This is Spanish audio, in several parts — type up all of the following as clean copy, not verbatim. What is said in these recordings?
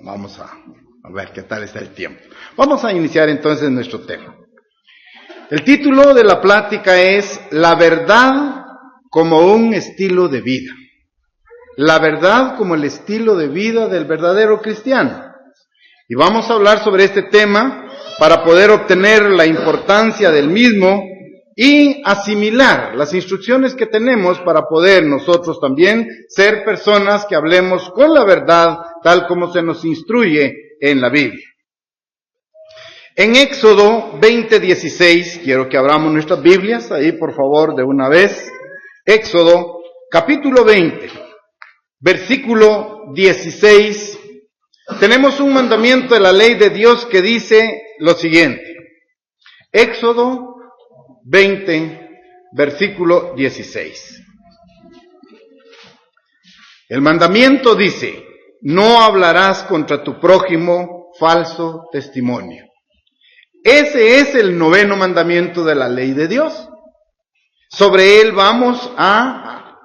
Vamos a ver qué tal está el tiempo. Vamos a iniciar entonces nuestro tema. El título de la plática es La verdad como un estilo de vida. La verdad como el estilo de vida del verdadero cristiano. Y vamos a hablar sobre este tema para poder obtener la importancia del mismo y asimilar las instrucciones que tenemos para poder nosotros también ser personas que hablemos con la verdad tal como se nos instruye en la Biblia. En Éxodo 20:16, quiero que abramos nuestras Biblias, ahí por favor de una vez. Éxodo capítulo 20, versículo 16. Tenemos un mandamiento de la ley de Dios que dice lo siguiente. Éxodo 20, versículo 16. El mandamiento dice, no hablarás contra tu prójimo falso testimonio. Ese es el 9º mandamiento de la ley de Dios. Sobre él vamos a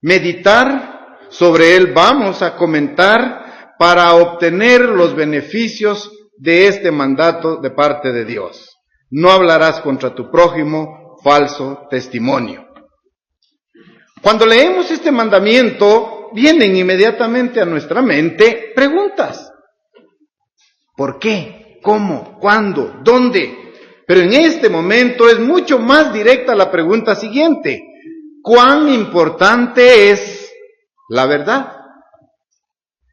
meditar, sobre él vamos a comentar para obtener los beneficios de este mandato de parte de Dios. No hablarás contra tu prójimo falso testimonio. Cuando leemos este mandamiento, vienen inmediatamente a nuestra mente preguntas. ¿Por qué? ¿Cómo? ¿Cuándo? ¿Dónde? Pero en este momento es mucho más directa la pregunta siguiente. ¿Cuán importante es la verdad?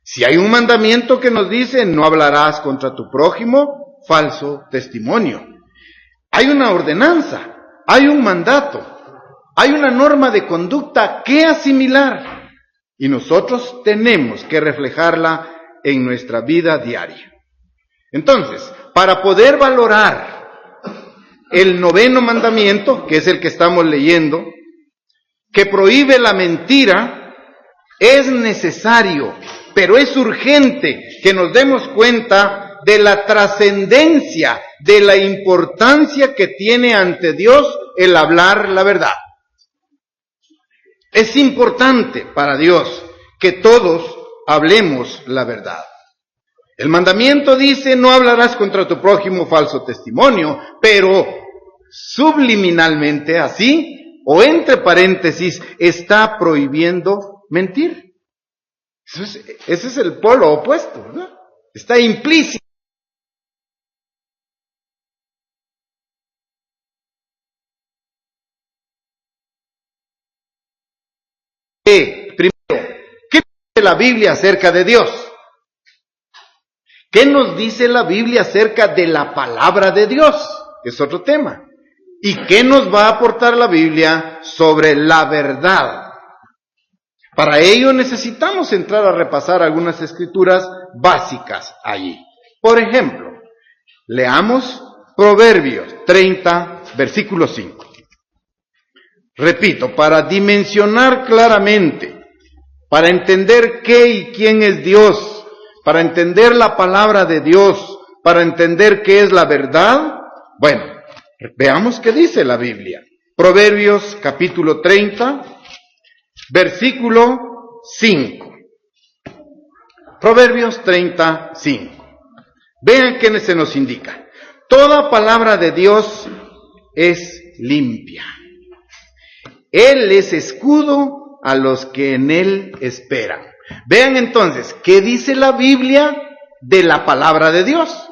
Si hay un mandamiento que nos dice, no hablarás contra tu prójimo falso testimonio. Hay una ordenanza, hay un mandato, hay una norma de conducta que asimilar y nosotros tenemos que reflejarla en nuestra vida diaria. Entonces, para poder valorar el 9º mandamiento, que es el que estamos leyendo, que prohíbe la mentira, es necesario, pero es urgente que nos demos cuenta de la trascendencia, de la importancia que tiene ante Dios el hablar la verdad. Es importante para Dios que todos hablemos la verdad. El mandamiento dice, no hablarás contra tu prójimo falso testimonio, pero subliminalmente así, o entre paréntesis, está prohibiendo mentir. Ese es el polo opuesto, ¿verdad? Está implícito. Primero, ¿qué dice la Biblia acerca de Dios? ¿Qué nos dice la Biblia acerca de la palabra de Dios? Es otro tema. ¿Y qué nos va a aportar la Biblia sobre la verdad? Para ello necesitamos entrar a repasar algunas escrituras básicas allí. Por ejemplo, leamos Proverbios 30, versículo 5. Repito, para dimensionar claramente, para entender qué y quién es Dios, para entender la palabra de Dios, para entender qué es la verdad, bueno, veamos qué dice la Biblia. Proverbios capítulo 30, versículo 5. Proverbios 35. Vean qué se nos indica. Toda palabra de Dios es limpia. Él es escudo a los que en Él esperan. Vean entonces, ¿qué dice la Biblia de la palabra de Dios?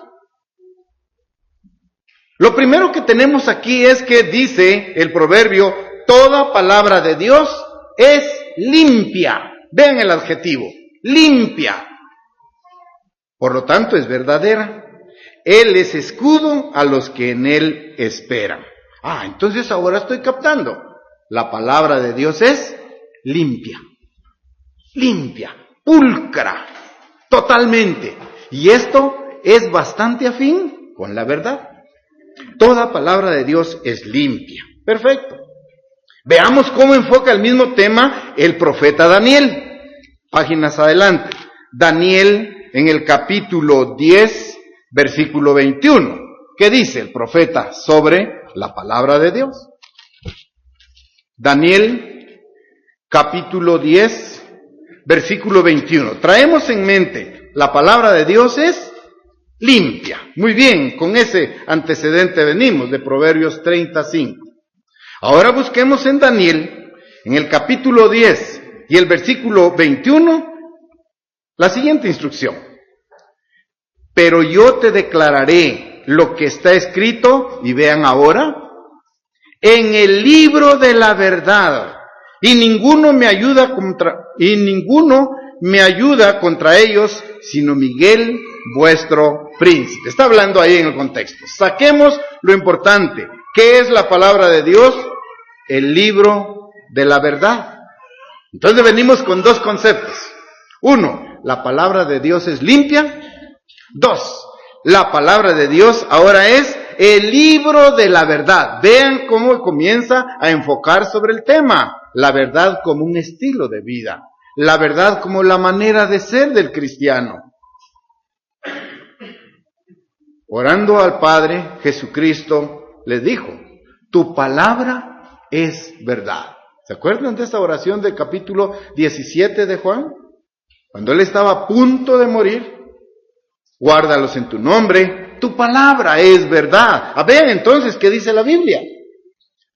Lo primero que tenemos aquí es que dice el proverbio, toda palabra de Dios es limpia. Vean el adjetivo, limpia. Por lo tanto, es verdadera. Él es escudo a los que en Él esperan. Entonces ahora estoy captando. La palabra de Dios es limpia, pulcra, totalmente. Y esto es bastante afín con la verdad. Toda palabra de Dios es limpia. Perfecto. Veamos cómo enfoca el mismo tema el profeta Daniel. Páginas adelante. Daniel en el capítulo 10, versículo 21. ¿Qué dice el profeta sobre la palabra de Dios? Daniel, capítulo 10, versículo 21. Traemos en mente la palabra de Dios es limpia. Muy bien, con ese antecedente venimos de Proverbios 35. Ahora busquemos en Daniel, en el capítulo 10 y el versículo 21, la siguiente instrucción. Pero yo te declararé lo que está escrito, y vean ahora, en el libro de la verdad, y ninguno me ayuda contra ellos, sino Miguel, vuestro príncipe. Está hablando ahí en el contexto. Saquemos lo importante. ¿Qué es la palabra de Dios? El libro de la verdad. Entonces venimos con dos conceptos. Uno, la palabra de Dios es limpia. Dos, la palabra de Dios ahora es el libro de la verdad. Vean cómo comienza a enfocar sobre el tema. La verdad como un estilo de vida. La verdad como la manera de ser del cristiano. Orando al Padre, Jesucristo le dijo, tu palabra es verdad. ¿Se acuerdan de esta oración del capítulo 17 de Juan? Cuando él estaba a punto de morir, guárdalos en tu nombre, tu palabra es verdad. Vean entonces qué dice la Biblia.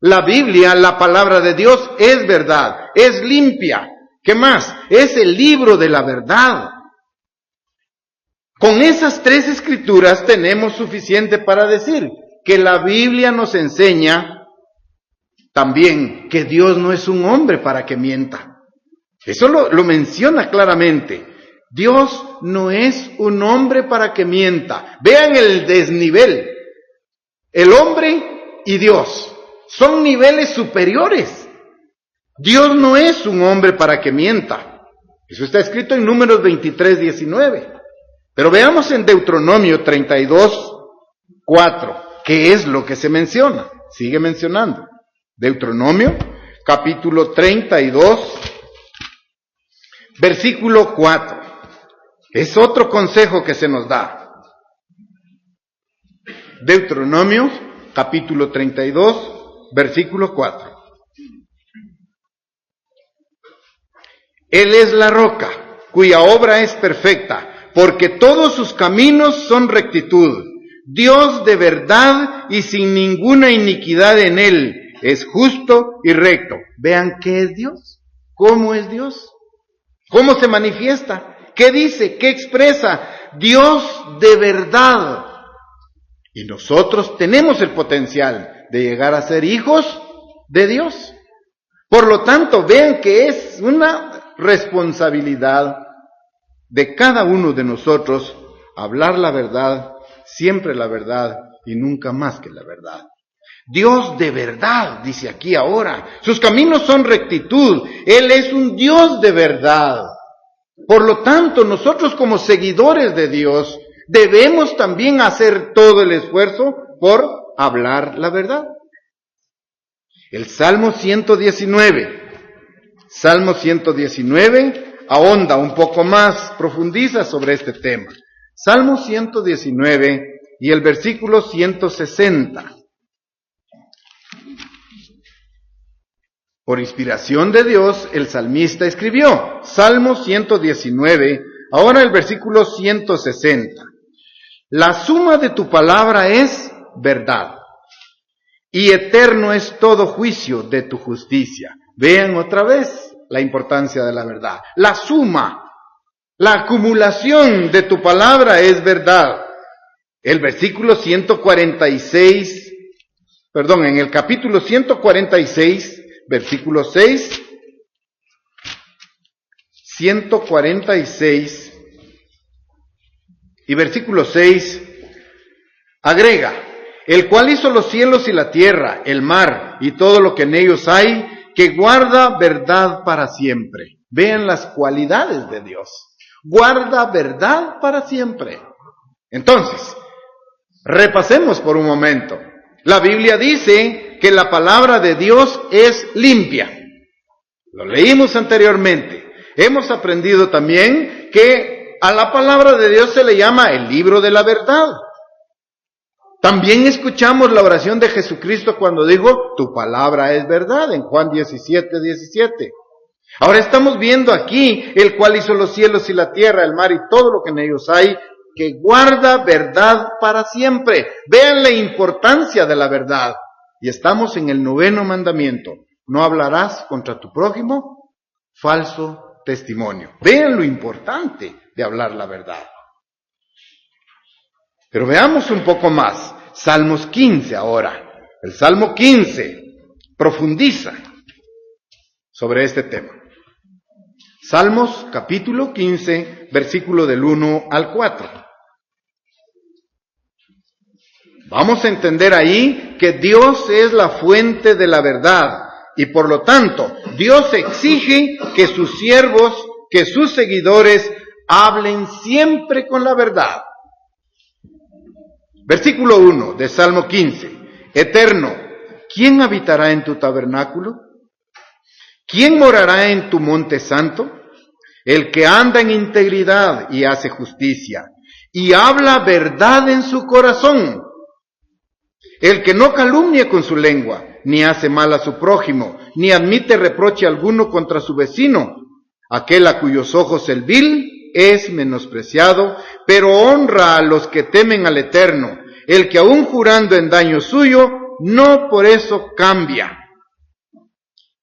La Biblia, la palabra de Dios es verdad, es limpia. ¿Qué más? Es el libro de la verdad. Con esas tres escrituras tenemos suficiente para decir que la Biblia nos enseña también que Dios no es un hombre para que mienta. Eso lo menciona claramente. Dios no es un hombre para que mienta. Vean el desnivel. El hombre y Dios son niveles superiores. Dios no es un hombre para que mienta. Eso está escrito en Números 23:19. Pero veamos en Deuteronomio 32:4, ¿qué es lo que se menciona? Sigue mencionando. Deuteronomio, capítulo 32, versículo 4. Es otro consejo que se nos da. Deuteronomio, capítulo 32, versículo 4. Él es la roca, cuya obra es perfecta, porque todos sus caminos son rectitud. Dios de verdad y sin ninguna iniquidad en él. Es justo y recto. Vean qué es Dios. ¿Cómo es Dios? ¿Cómo se manifiesta? ¿Qué dice? ¿Qué expresa? Dios de verdad. Y nosotros tenemos el potencial de llegar a ser hijos de Dios. Por lo tanto, vean que es una responsabilidad de cada uno de nosotros hablar la verdad, siempre la verdad y nunca más que la verdad. Dios de verdad, dice aquí ahora, sus caminos son rectitud, Él es un Dios de verdad. Por lo tanto, nosotros como seguidores de Dios debemos también hacer todo el esfuerzo por hablar la verdad. El Salmo 119 ahonda un poco más, profundiza sobre este tema. Salmo 119 y el versículo 160. Por inspiración de Dios, el salmista escribió, Salmo 119, ahora el versículo 160. La suma de tu palabra es verdad, y eterno es todo juicio de tu justicia. Vean otra vez la importancia de la verdad. La suma, la acumulación de tu palabra es verdad. El versículo 146, en el capítulo 146, versículo 6, 146 y versículo 6, agrega, el cual hizo los cielos y la tierra, el mar y todo lo que en ellos hay, que guarda verdad para siempre. Vean las cualidades de Dios. Guarda verdad para siempre. Entonces, repasemos por un momento. La Biblia dice que la palabra de Dios es limpia. Lo leímos anteriormente. Hemos aprendido también que a la palabra de Dios se le llama el libro de la verdad. También escuchamos la oración de Jesucristo cuando dijo, tu palabra es verdad, en Juan 17:17. Ahora estamos viendo aquí el cual hizo los cielos y la tierra, el mar y todo lo que en ellos hay, que guarda verdad para siempre. Vean la importancia de la verdad. Y estamos en el 9º mandamiento. No hablarás contra tu prójimo falso testimonio. Vean lo importante de hablar la verdad. Pero veamos un poco más. Salmos 15 ahora. El Salmo 15 profundiza sobre este tema. Salmos capítulo 15, versículo del 1 al 4. Vamos a entender ahí que Dios es la fuente de la verdad y por lo tanto Dios exige que sus siervos, que sus seguidores hablen siempre con la verdad. Versículo 1 de Salmo 15. Eterno, ¿quién habitará en tu tabernáculo? ¿Quién morará en tu monte santo? El que anda en integridad y hace justicia, y habla verdad en su corazón. El que no calumnia con su lengua, ni hace mal a su prójimo, ni admite reproche alguno contra su vecino. Aquel a cuyos ojos el vil es menospreciado, pero honra a los que temen al Eterno. El que aun jurando en daño suyo, no por eso cambia.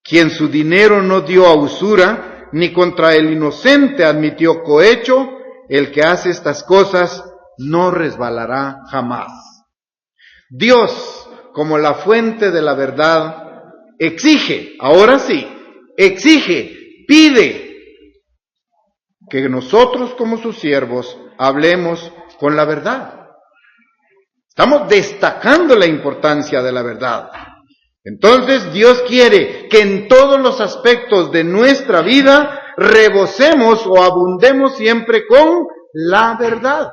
Quien su dinero no dio a usura, ni contra el inocente admitió cohecho, el que hace estas cosas no resbalará jamás. Dios, como la fuente de la verdad, exige, ahora sí, exige, pide que nosotros como sus siervos hablemos con la verdad. Estamos destacando la importancia de la verdad. Entonces Dios quiere que en todos los aspectos de nuestra vida rebosemos o abundemos siempre con la verdad.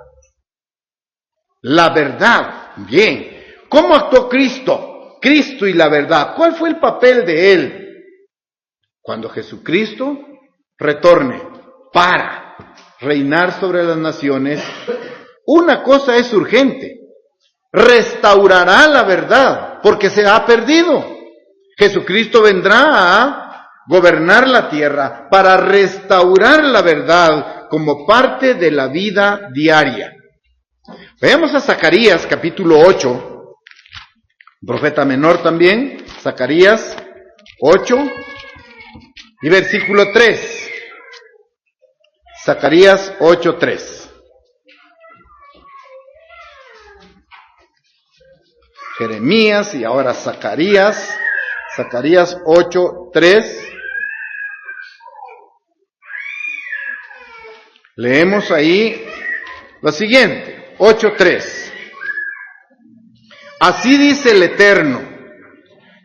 La verdad. Bien. ¿Cómo actuó Cristo? Cristo y la verdad. ¿Cuál fue el papel de Él? Cuando Jesucristo retorne para reinar sobre las naciones, una cosa es urgente. Restaurará la verdad, porque se ha perdido. Jesucristo vendrá a gobernar la tierra para restaurar la verdad como parte de la vida diaria. Veamos a Zacarías capítulo 8, profeta menor también, Zacarías 8 y versículo 3. Zacarías 8:3. Jeremías y ahora Zacarías 8:3. Leemos ahí lo siguiente, 8:3. Así dice el Eterno,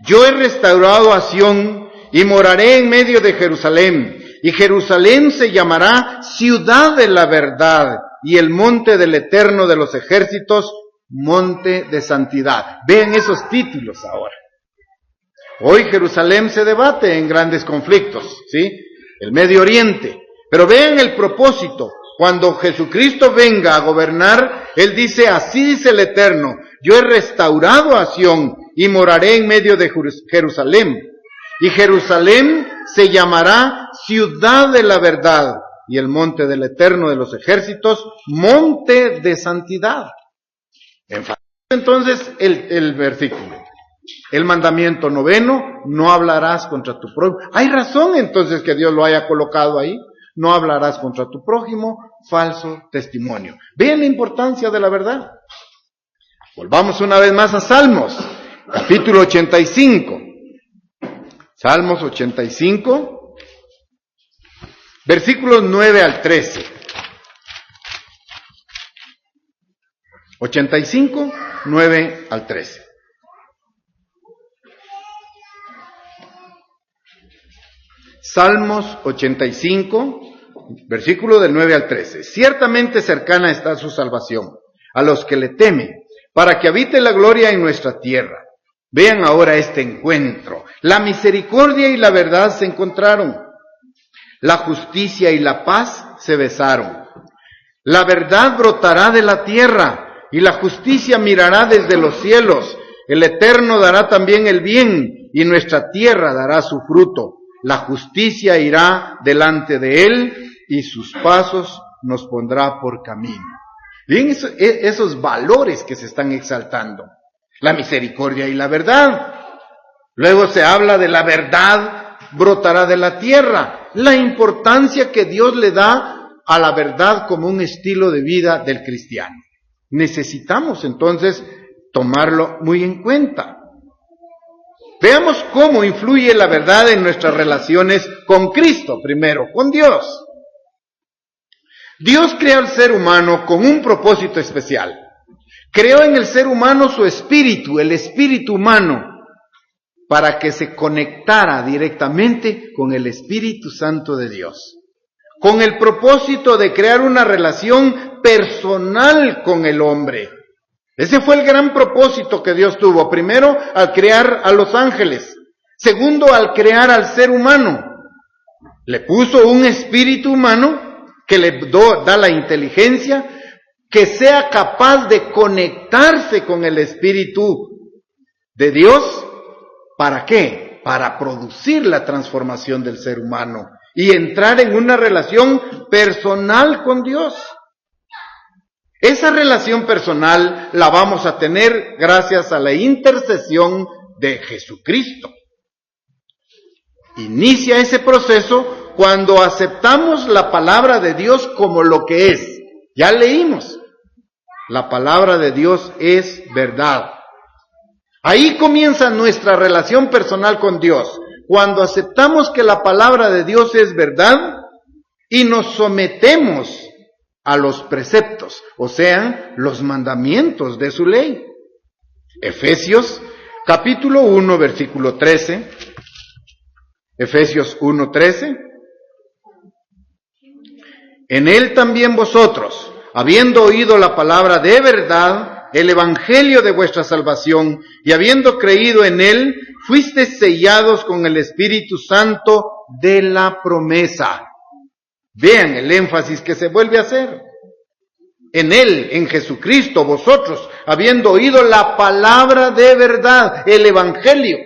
yo he restaurado a Sión y moraré en medio de Jerusalén, y Jerusalén se llamará ciudad de la verdad, y el monte del Eterno de los ejércitos, monte de santidad. Vean esos títulos ahora. Hoy Jerusalén se debate en grandes conflictos, ¿sí? El Medio Oriente. Pero vean el propósito. Cuando Jesucristo venga a gobernar, Él dice, así dice el Eterno, yo he restaurado a Sión y moraré en medio de Jerusalén. Y Jerusalén se llamará ciudad de la verdad, y el monte del Eterno de los ejércitos, monte de santidad. Enfatiza entonces el versículo. El mandamiento 9, no hablarás contra tu prójimo. Hay razón entonces que Dios lo haya colocado ahí. No hablarás contra tu prójimo, falso testimonio. Vean la importancia de la verdad. Volvamos una vez más a Salmos, capítulo 85. Salmos 85, versículos 9 al 13. 85, 9 al 13. Salmos 85, versículo del 9 al 13. Ciertamente cercana está su salvación a los que le temen, para que habite la gloria en nuestra tierra. Vean ahora este encuentro. La misericordia y la verdad se encontraron. La justicia y la paz se besaron. La verdad brotará de la tierra y la justicia mirará desde los cielos. El Eterno dará también el bien y nuestra tierra dará su fruto. la justicia irá delante de él y sus pasos nos pondrá por camino. Bien, esos valores que se están exaltando, la misericordia y la verdad. Luego se habla de la verdad brotará de la tierra, la importancia que Dios le da a la verdad como un estilo de vida del cristiano. Necesitamos entonces tomarlo muy en cuenta. Veamos cómo influye la verdad en nuestras relaciones con Cristo, primero, con Dios. Dios creó al ser humano con un propósito especial. Creó en el ser humano su espíritu, el espíritu humano, para que se conectara directamente con el Espíritu Santo de Dios, con el propósito de crear una relación personal con el hombre. Ese fue el gran propósito que Dios tuvo. Primero, al crear a los ángeles. Segundo, al crear al ser humano. Le puso un espíritu humano que le da la inteligencia, que sea capaz de conectarse con el Espíritu de Dios. ¿Para qué? Para producir la transformación del ser humano y entrar en una relación personal con Dios. Esa relación personal la vamos a tener gracias a la intercesión de Jesucristo. Inicia ese proceso cuando aceptamos la palabra de Dios como lo que es. Ya leímos. La palabra de Dios es verdad. Ahí comienza nuestra relación personal con Dios. Cuando aceptamos que la palabra de Dios es verdad y nos sometemos a los preceptos, o sea, los mandamientos de su ley. Efesios capítulo 1, versículo 13. Efesios 1:13. En él también vosotros, habiendo oído la palabra de verdad, el evangelio de vuestra salvación, y habiendo creído en él, fuisteis sellados con el Espíritu Santo de la promesa. Vean el énfasis que se vuelve a hacer. En él, en Jesucristo, vosotros, habiendo oído la palabra de verdad, el evangelio.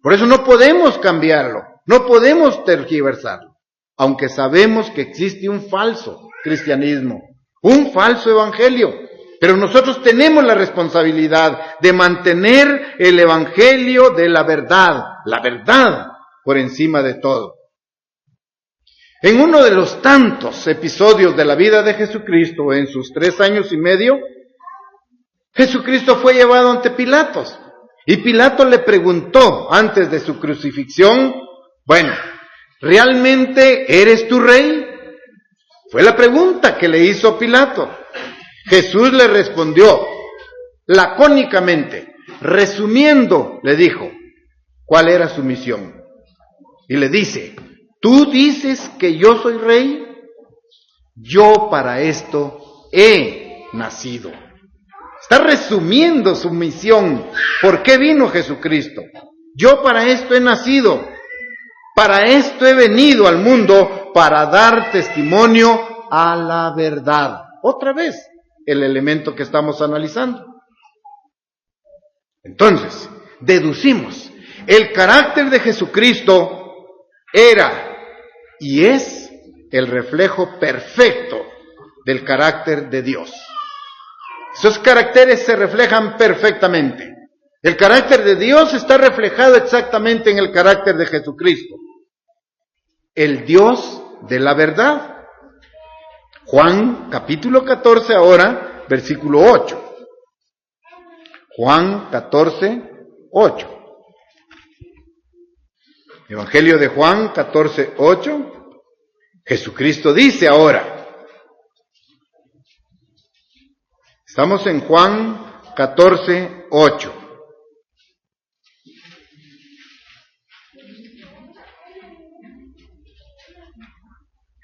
Por eso no podemos cambiarlo, no podemos tergiversarlo, aunque sabemos que existe un falso cristianismo, un falso evangelio. Pero nosotros tenemos la responsabilidad de mantener el evangelio de la verdad por encima de todo. En uno de los tantos episodios de la vida de Jesucristo, en sus 3 años y medio, Jesucristo fue llevado ante Pilatos. Y Pilato le preguntó antes de su crucifixión, bueno, ¿realmente eres tu rey? Fue la pregunta que le hizo Pilato. Jesús le respondió lacónicamente, resumiendo, le dijo cuál era su misión. Y le dice, ¿tú dices que yo soy rey? Yo para esto he nacido. Está resumiendo su misión. ¿Por qué vino Jesucristo? Yo para esto he nacido. Para esto he venido al mundo, para dar testimonio a la verdad. Otra vez, el elemento que estamos analizando. Entonces, deducimos, el carácter de Jesucristo era y es el reflejo perfecto del carácter de Dios. Esos caracteres se reflejan perfectamente. El carácter de Dios está reflejado exactamente en el carácter de Jesucristo. El Dios de la verdad. Juan capítulo 14 ahora, versículo 8. Juan 14, 8. Evangelio de Juan 14, 8. Jesucristo dice ahora. Estamos en Juan 14, 8.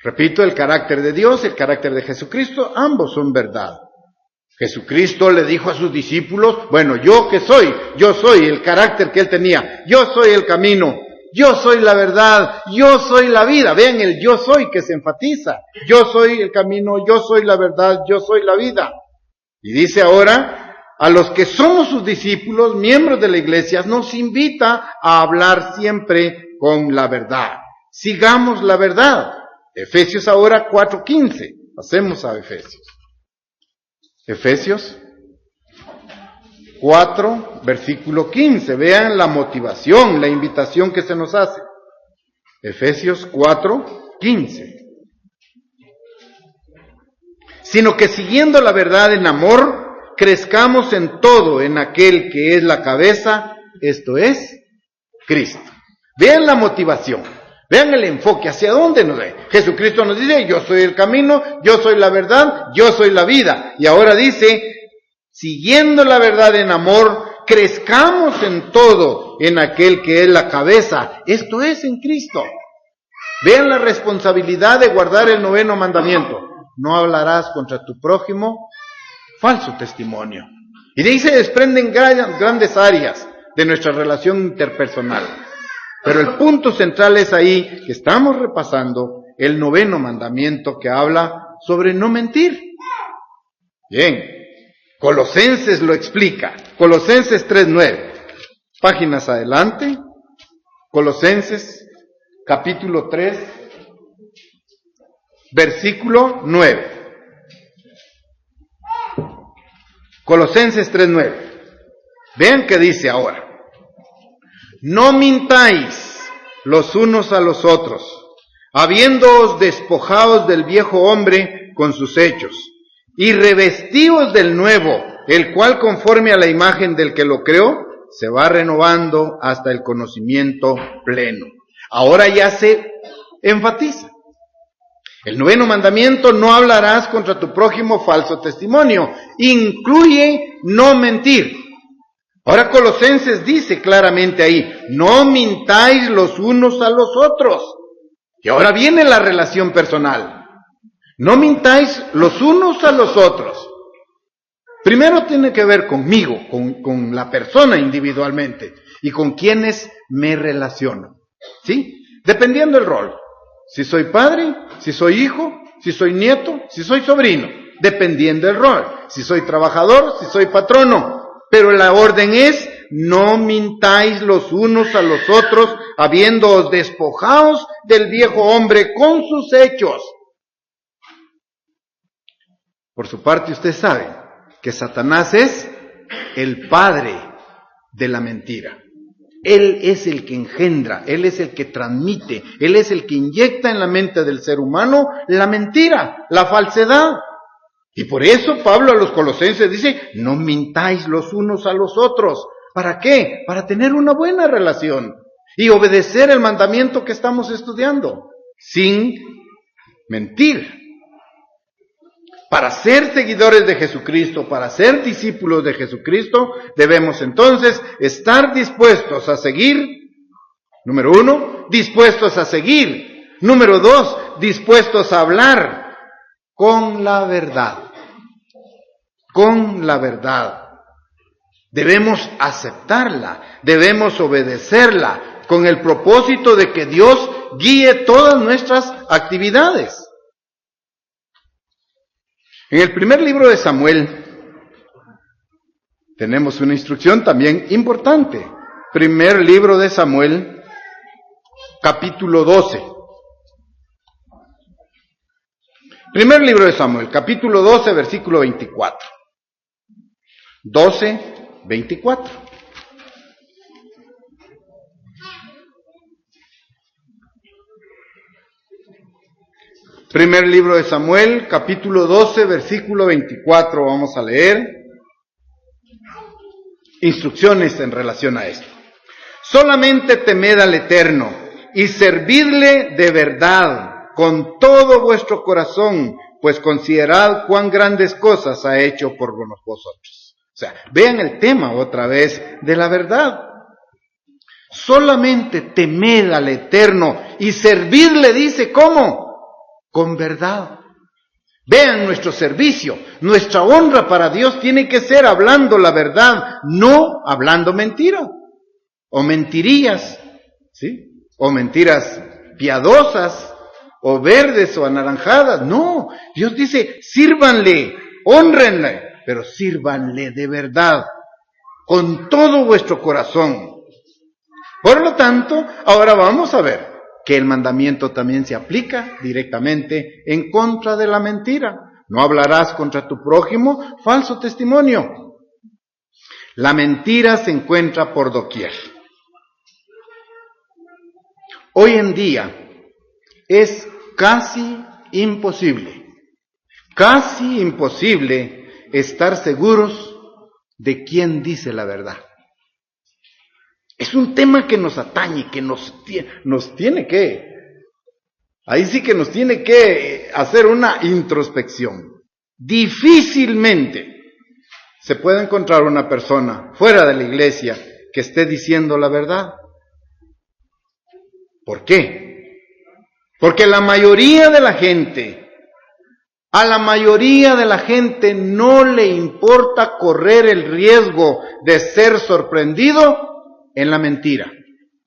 Repito, el carácter de Dios, el carácter de Jesucristo, ambos son verdad. Jesucristo le dijo a sus discípulos, bueno, ¿yo qué soy? Yo soy el carácter que él tenía. Yo soy el camino. Yo soy la verdad. Yo soy la vida. Vean el yo soy que se enfatiza. Yo soy el camino. Yo soy la verdad. Yo soy la vida. Y dice ahora, a los que somos sus discípulos, miembros de la iglesia, nos invita a hablar siempre con la verdad. sigamos la verdad. Efesios ahora 4:15. Pasemos a Efesios. Efesios 4, versículo 15. Vean la motivación, la invitación que se nos hace. Efesios 4:15. Sino que siguiendo la verdad en amor, crezcamos en todo en aquel que es la cabeza, esto es, Cristo. Vean la motivación, vean el enfoque, hacia dónde nos ve. Jesucristo nos dice, yo soy el camino, yo soy la verdad, yo soy la vida. Y ahora dice, siguiendo la verdad en amor, crezcamos en todo en aquel que es la cabeza, esto es, en Cristo. Vean la responsabilidad de guardar el 9º mandamiento. No hablarás contra tu prójimo falso testimonio. Y de ahí se desprenden grandes áreas de nuestra relación interpersonal. Pero el punto central es ahí que estamos repasando el 9º mandamiento que habla sobre no mentir. Bien, Colosenses lo explica. Colosenses 3:9. Páginas adelante. Colosenses capítulo 3, versículo 9. Colosenses 3:9. Vean qué dice ahora. No mintáis los unos a los otros, habiéndoos despojados del viejo hombre con sus hechos, y revestíos del nuevo, el cual conforme a la imagen del que lo creó, se va renovando hasta el conocimiento pleno. Ahora ya se enfatiza. El 9º mandamiento, no hablarás contra tu prójimo falso testimonio, incluye no mentir. Ahora Colosenses dice claramente ahí, no mintáis los unos a los otros. Y ahora viene la relación personal. No mintáis los unos a los otros. Primero tiene que ver conmigo, con la persona individualmente, y con quienes me relaciono. ¿Sí? Dependiendo del rol. Si soy padre, si soy hijo, si soy nieto, si soy sobrino. Dependiendo del rol. Si soy trabajador, si soy patrono. Pero la orden es, no mintáis los unos a los otros, habiéndoos despojados del viejo hombre con sus hechos. Por su parte, usted sabe que Satanás es el padre de la mentira. Él es el que engendra, él es el que transmite, él es el que inyecta en la mente del ser humano la mentira, la falsedad. Y por eso Pablo a los Colosenses dice, no mintáis los unos a los otros. ¿Para qué? Para tener una buena relación y obedecer el mandamiento que estamos estudiando, sin mentir. Para ser seguidores de Jesucristo, para ser discípulos de Jesucristo, debemos entonces estar dispuestos a seguir, número 1, dispuestos a seguir, número 2, dispuestos a hablar con la verdad. Con la verdad. Debemos aceptarla, debemos obedecerla, con el propósito de que Dios guíe todas nuestras actividades. En el primer libro de Samuel tenemos una instrucción también importante. Primer libro de Samuel, capítulo 12. Primer libro de Samuel, capítulo 12, versículo 24. 12, 24. Primer libro de Samuel, capítulo 12, versículo 24. Vamos a leer instrucciones en relación a esto. Solamente temed al Eterno y servidle de verdad con todo vuestro corazón, pues considerad cuán grandes cosas ha hecho por vosotros. O sea, vean el tema otra vez de la verdad. Solamente temed al Eterno y servidle, dice, ¿cómo? Con verdad. Vean nuestro servicio, nuestra honra para Dios tiene que ser hablando la verdad, no hablando mentira, o mentirías, ¿sí? O mentiras piadosas, o verdes o anaranjadas. No, Dios dice, sírvanle, hónrenle, pero sírvanle de verdad, con todo vuestro corazón. Por lo tanto, ahora vamos a ver que el mandamiento también se aplica directamente en contra de la mentira. No hablarás contra tu prójimo falso testimonio. La mentira se encuentra por doquier. Hoy en día es casi imposible estar seguros de quién dice la verdad. Es un tema que nos atañe, que nos tiene que, ahí sí que nos tiene que hacer una introspección. Difícilmente se puede encontrar una persona fuera de la iglesia que esté diciendo la verdad. ¿Por qué? Porque a la mayoría de la gente no le importa correr el riesgo de ser sorprendido en la mentira.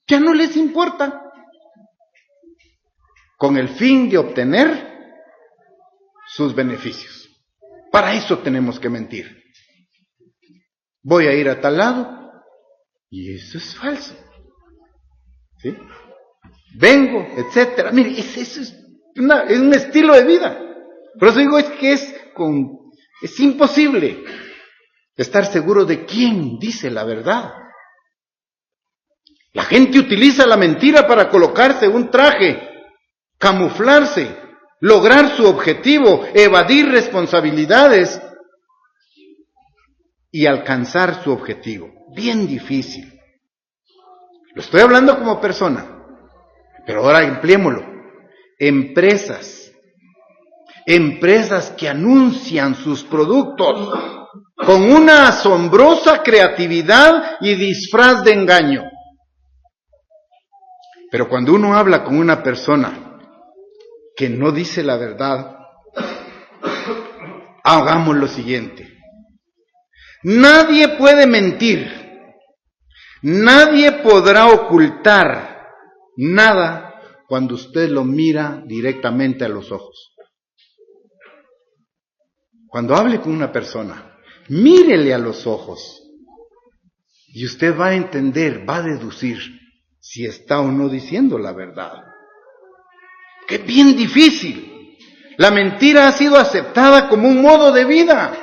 Ya no les importa. Con el fin de obtener sus beneficios. Para eso tenemos que mentir. Voy a ir a tal lado y eso es falso. ¿Sí? Vengo, etcétera. Mire, eso es un estilo de vida. Por eso digo, es que es imposible estar seguro de quién dice la verdad. La gente utiliza la mentira para colocarse un traje, camuflarse, lograr su objetivo, evadir responsabilidades y alcanzar su objetivo. Bien difícil. Lo estoy hablando como persona, pero ahora empleémoslo. Empresas que anuncian sus productos con una asombrosa creatividad y disfraz de engaño. Pero cuando uno habla con una persona que no dice la verdad, hagamos lo siguiente. Nadie puede mentir, nadie podrá ocultar nada cuando usted lo mira directamente a los ojos. Cuando hable con una persona, mírele a los ojos y usted va a entender, va a deducir si está o no diciendo la verdad. ¡Qué es bien difícil! La mentira ha sido aceptada como un modo de vida.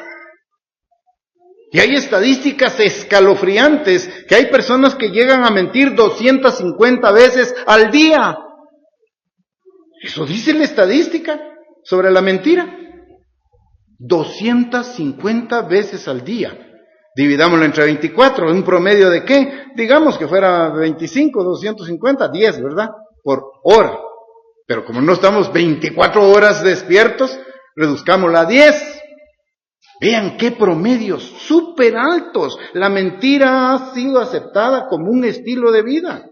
Y hay estadísticas escalofriantes que hay personas que llegan a mentir 250 veces al día. Eso dice la estadística sobre la mentira. 250 veces al día. Dividámoslo entre 24, ¿un promedio de qué? Digamos que fuera 25, 250, 10, ¿verdad? Por hora. Pero como no estamos 24 horas despiertos, reduzcámosla a 10. Vean qué promedios súper altos. La mentira ha sido aceptada como un estilo de vida.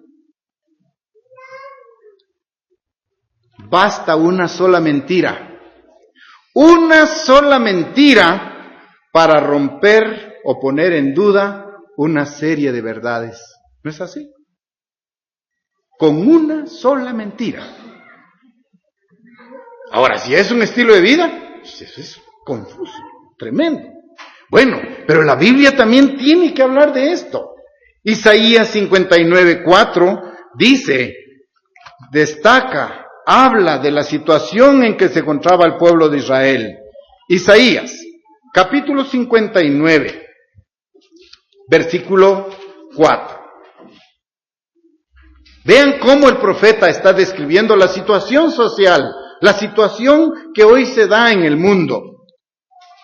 Basta una sola mentira para romper o poner en duda una serie de verdades. ¿No es así? Con una sola mentira. Ahora, si es un estilo de vida, pues eso es confuso, tremendo. Bueno, pero la Biblia también tiene que hablar de esto. Isaías 59:4 dice, destaca, habla de la situación en que se encontraba el pueblo de Israel. Isaías, capítulo 59, versículo 4. Vean cómo el profeta está describiendo la situación social, la situación que hoy se da en el mundo.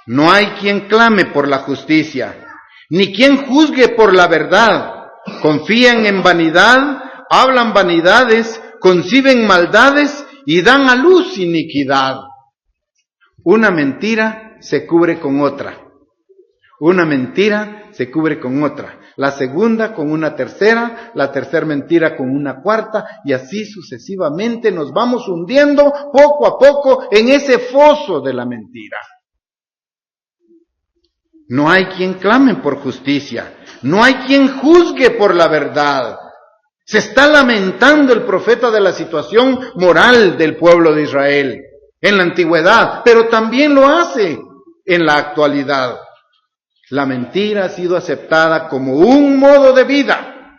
No hay quien clame por la justicia, ni quien juzgue por la verdad. Confían en vanidad, hablan vanidades, conciben maldades y dan a luz iniquidad. Una mentira se cubre con otra. Una mentira se cubre con otra. La segunda con una tercera, la tercera mentira con una cuarta, y así sucesivamente nos vamos hundiendo poco a poco en ese foso de la mentira. No hay quien clame por justicia, no hay quien juzgue por la verdad. Se está lamentando el profeta de la situación moral del pueblo de Israel en la antigüedad, pero también lo hace en la actualidad. La mentira ha sido aceptada como un modo de vida,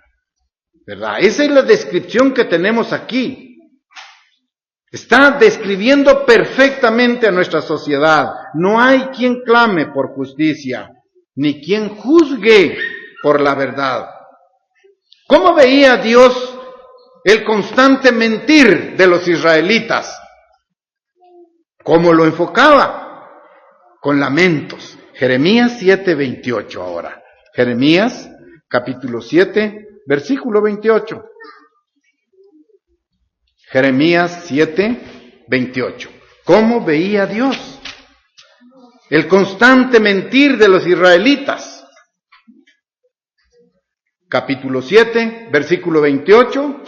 ¿verdad? Esa es la descripción que tenemos aquí. Está describiendo perfectamente a nuestra sociedad. No hay quien clame por justicia, ni quien juzgue por la verdad. ¿Cómo veía Dios el constante mentir de los israelitas? ¿Cómo lo enfocaba? Con lamentos. Jeremías 7:28 ahora. Jeremías capítulo 7, versículo 28. Jeremías 7:28. ¿Cómo veía Dios el constante mentir de los israelitas? Capítulo 7, versículo 28,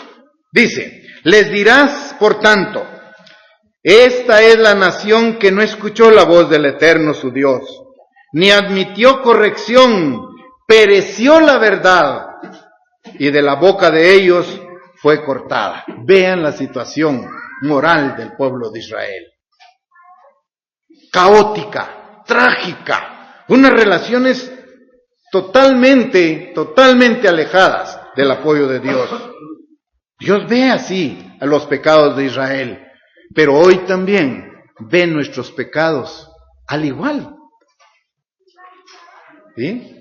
dice: les dirás, por tanto, esta es la nación que no escuchó la voz del Eterno su Dios, ni admitió corrección, pereció la verdad, y de la boca de ellos fue cortada. Vean la situación moral del pueblo de Israel. Caótica, trágica, unas relaciones totalmente alejadas del apoyo de Dios. Dios ve así a los pecados de Israel, pero hoy también ve nuestros pecados al igual. ¿Sí?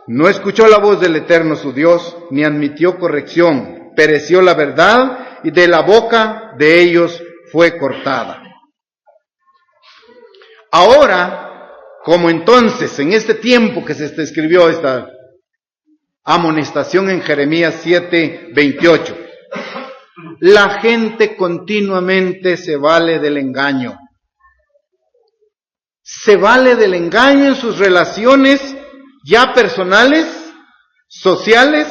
No escuchó la voz del Eterno su Dios, ni admitió corrección, pereció la verdad, y de la boca de ellos fue cortada. Ahora, como entonces, en este tiempo que se escribió esta amonestación en Jeremías 7:28, la gente continuamente se vale del engaño. Se vale del engaño en sus relaciones ya personales, sociales,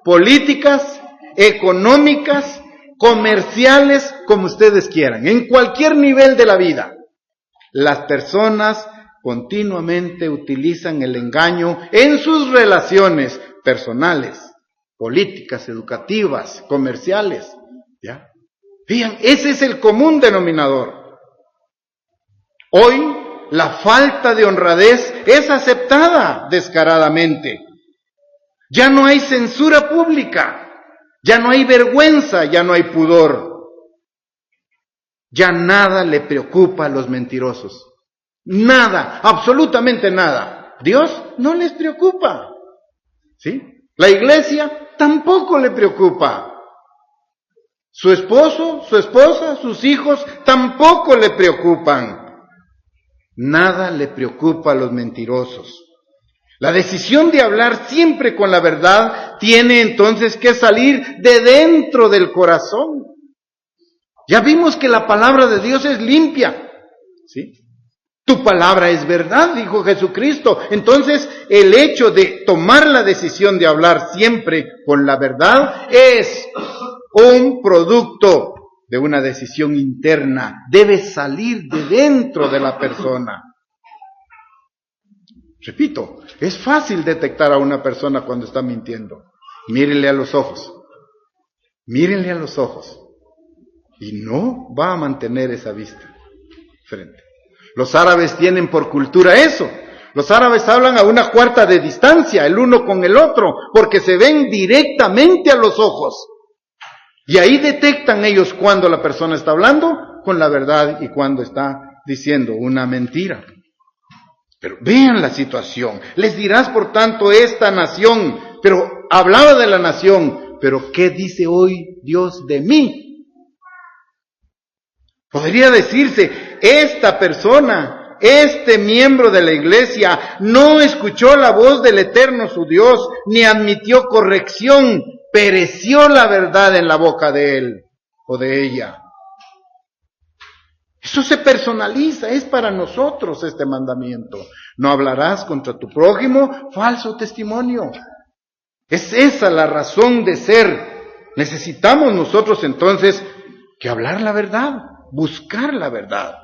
políticas, económicas, comerciales, como ustedes quieran, en cualquier nivel de la vida. Las personas continuamente utilizan el engaño en sus relaciones personales, políticas, educativas, comerciales. ¿Ya? Vean, ese es el común denominador. Hoy la falta de honradez es aceptada descaradamente. Ya no hay censura pública, ya no hay vergüenza, ya no hay pudor. Ya nada le preocupa a los mentirosos. Nada, absolutamente nada. Dios no les preocupa. ¿Sí? La iglesia tampoco le preocupa. Su esposo, su esposa, sus hijos tampoco le preocupan. Nada le preocupa a los mentirosos. La decisión de hablar siempre con la verdad tiene entonces que salir de dentro del corazón. Ya vimos que la palabra de Dios es limpia, ¿sí? Tu palabra es verdad, dijo Jesucristo. Entonces, el hecho de tomar la decisión de hablar siempre con la verdad es un producto de una decisión interna. Debe salir de dentro de la persona. Repito, es fácil detectar a una persona cuando está mintiendo. Mírenle a los ojos. Mírenle a los ojos. Y no va a mantener esa vista frente. Los árabes tienen por cultura eso. Los árabes hablan a una cuarta de distancia, el uno con el otro, porque se ven directamente a los ojos. Y ahí detectan ellos cuando la persona está hablando con la verdad y cuando está diciendo una mentira. Pero vean la situación. Les dirás, por tanto, esta nación, pero hablaba de la nación, pero ¿qué dice hoy Dios de mí? Podría decirse, esta persona, este miembro de la iglesia, no escuchó la voz del Eterno su Dios, ni admitió corrección, pereció la verdad en la boca de él o de ella. Eso se personaliza, es para nosotros este mandamiento. No hablarás contra tu prójimo falso testimonio. Es esa la razón de ser. Necesitamos nosotros entonces que hablar la verdad, buscar la verdad.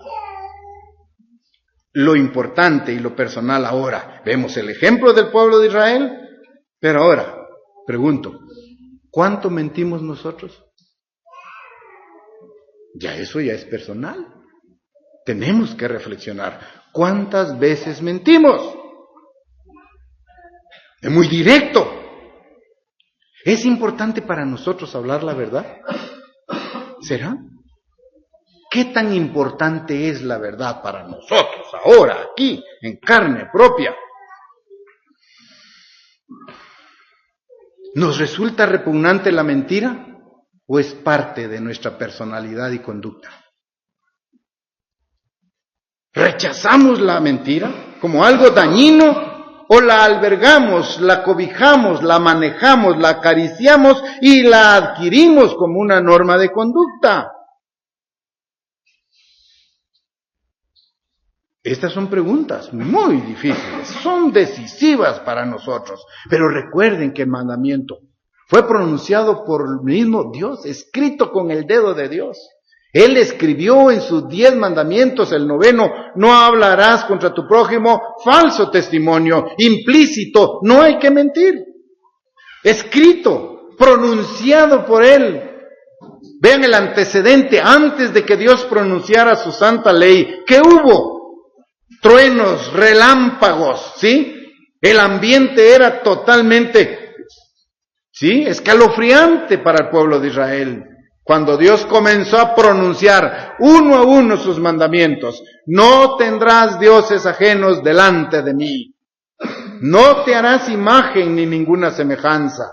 Lo importante y lo personal ahora. Vemos el ejemplo del pueblo de Israel, pero ahora, pregunto, ¿cuánto mentimos nosotros? Eso ya es personal. Tenemos que reflexionar. ¿Cuántas veces mentimos? Es muy directo. ¿Es importante para nosotros hablar la verdad? ¿Será? ¿Qué tan importante es la verdad para nosotros ahora, aquí, en carne propia? ¿Nos resulta repugnante la mentira o es parte de nuestra personalidad y conducta? ¿Rechazamos la mentira como algo dañino o la albergamos, la cobijamos, la manejamos, la acariciamos y la adquirimos como una norma de conducta? Estas son preguntas muy difíciles, son decisivas para nosotros. Pero recuerden que el mandamiento fue pronunciado por el mismo Dios, escrito con el dedo de Dios. Él escribió en sus 10 mandamientos, el 9, no hablarás contra tu prójimo, falso testimonio, implícito, no hay que mentir. Escrito, pronunciado por Él. Vean el antecedente, antes de que Dios pronunciara su santa ley, ¿qué hubo? Truenos, relámpagos, ¿sí? El ambiente era totalmente, ¿sí? Escalofriante para el pueblo de Israel. Cuando Dios comenzó a pronunciar uno a uno sus mandamientos, no tendrás dioses ajenos delante de mí. No te harás imagen ni ninguna semejanza.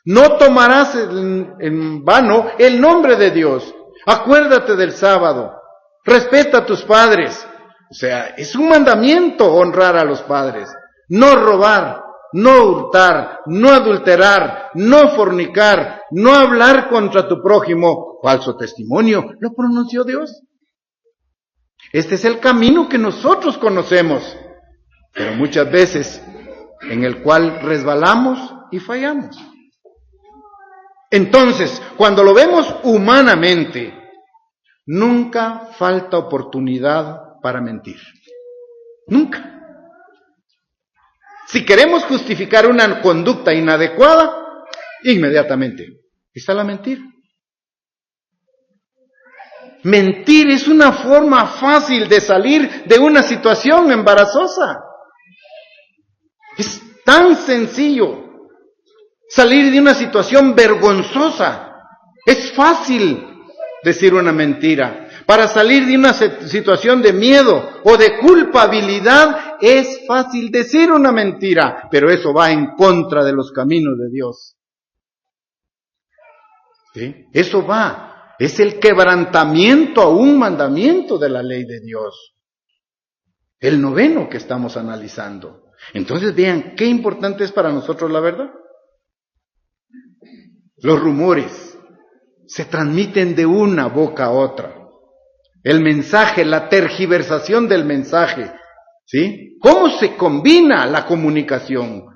No tomarás en vano el nombre de Dios. Acuérdate del sábado. Respeta a tus padres. O sea, es un mandamiento honrar a los padres. No robar, no hurtar, no adulterar, no fornicar, no hablar contra tu prójimo. Falso testimonio, lo pronunció Dios. Este es el camino que nosotros conocemos, pero muchas veces en el cual resbalamos y fallamos. Entonces, cuando lo vemos humanamente, nunca falta oportunidad para mentir. Nunca. Si queremos justificar una conducta inadecuada, inmediatamente está la mentira. Mentir es una forma fácil de salir de una situación embarazosa. Es tan sencillo salir de una situación vergonzosa. Es fácil decir una mentira. Para salir de una situación de miedo o de culpabilidad es fácil decir una mentira, pero eso va en contra de los caminos de Dios. ¿Sí? Eso va, es el quebrantamiento a un mandamiento de la ley de Dios. El 9 que estamos analizando. Entonces vean qué importante es para nosotros la verdad. Los rumores se transmiten de una boca a otra. El mensaje, la tergiversación del mensaje, ¿sí? ¿Cómo se combina la comunicación?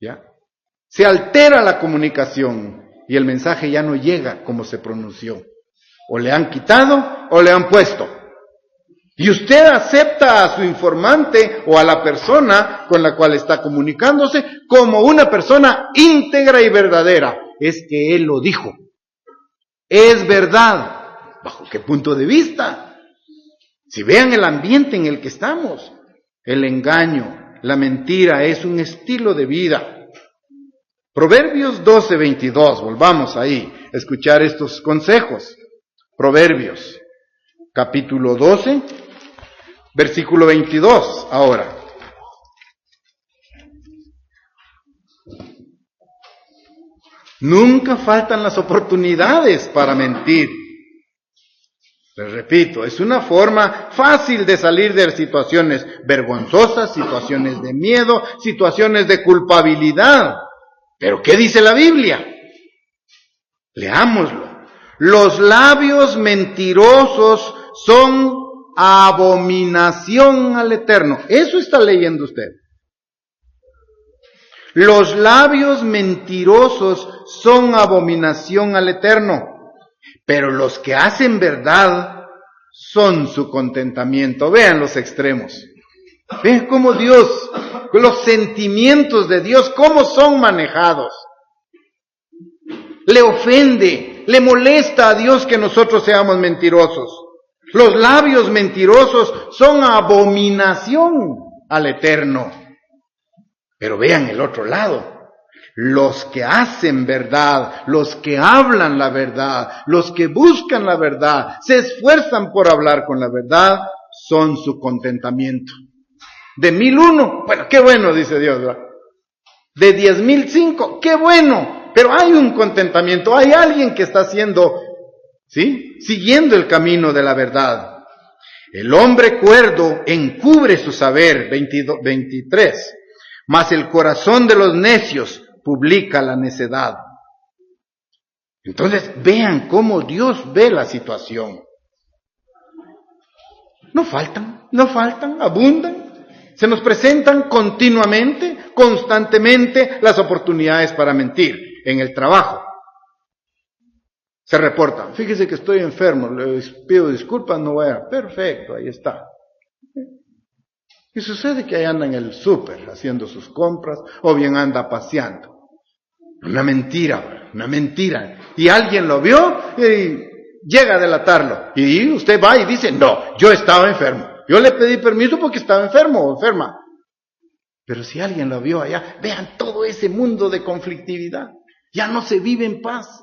¿Ya? Se altera la comunicación y el mensaje ya no llega como se pronunció. O le han quitado o le han puesto. Y usted acepta a su informante o a la persona con la cual está comunicándose como una persona íntegra y verdadera. Es que él lo dijo. Es verdad. ¿Bajo qué punto de vista? Si vean el ambiente en el que estamos, el engaño, la mentira es un estilo de vida. Proverbios 12:22, volvamos ahí a escuchar estos consejos. Proverbios, capítulo 12, versículo 22, ahora. Nunca faltan las oportunidades para mentir. Les repito, es una forma fácil de salir de situaciones vergonzosas, situaciones de miedo, situaciones de culpabilidad. ¿Pero qué dice la Biblia? Leámoslo. Los labios mentirosos son abominación al Eterno. Eso está leyendo usted. Los labios mentirosos son abominación al Eterno. Pero los que hacen verdad son su contentamiento. Vean los extremos. Vean cómo Dios, los sentimientos de Dios, cómo son manejados. Le ofende, le molesta a Dios que nosotros seamos mentirosos. Los labios mentirosos son abominación al Eterno. Pero vean el otro lado. Los que hacen verdad, los que hablan la verdad, los que buscan la verdad, se esfuerzan por hablar con la verdad, son su contentamiento. De 1001, bueno, qué bueno, dice Dios, ¿verdad? De 10,005, qué bueno, pero hay un contentamiento, hay alguien que está haciendo, ¿sí? Siguiendo el camino de la verdad. El hombre cuerdo encubre su saber, 23, mas el corazón de los necios publica la necedad. Entonces vean cómo Dios ve la situación. No faltan, abundan. Se nos presentan continuamente, constantemente las oportunidades para mentir en el trabajo. Se reporta, fíjese que estoy enfermo, le pido disculpas, no vaya. Perfecto, ahí está. Y sucede que ahí anda en el súper haciendo sus compras o bien anda paseando. Una mentira. Y alguien lo vio y llega a delatarlo. Y usted va y dice, no, yo estaba enfermo. Yo le pedí permiso porque estaba enfermo o enferma. Pero si alguien lo vio allá, vean todo ese mundo de conflictividad. Ya no se vive en paz.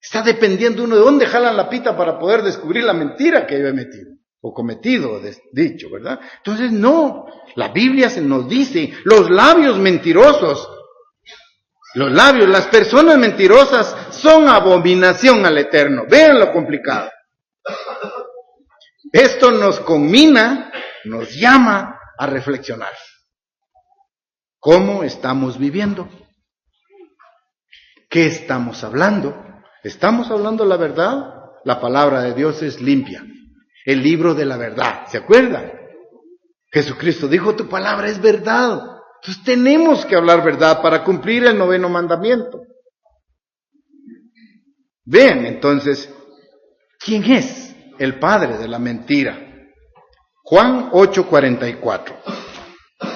Está dependiendo uno de dónde jalan la pita para poder descubrir la mentira que yo he metido. O cometido, dicho, ¿verdad? Entonces no, la Biblia se nos dice, los labios mentirosos, las personas mentirosas son abominación al Eterno. Vean lo complicado. Esto nos conmina, nos llama a reflexionar. ¿Cómo estamos viviendo? ¿Qué estamos hablando? ¿Estamos hablando la verdad? La palabra de Dios es limpia. El libro de la verdad, ¿se acuerdan? Jesucristo dijo, tu palabra es verdad. Entonces tenemos que hablar verdad para cumplir el 9º mandamiento. Vean entonces, ¿quién es el padre de la mentira? Juan 8:44.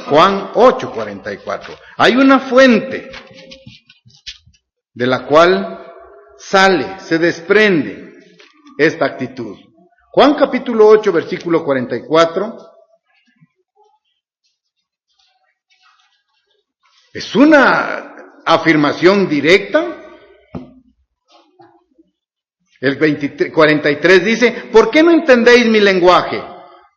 Juan 8:44. Hay una fuente de la cual se desprende esta actitud. Juan capítulo 8, versículo 44. Es una afirmación directa. El 43 dice, ¿por qué no entendéis mi lenguaje?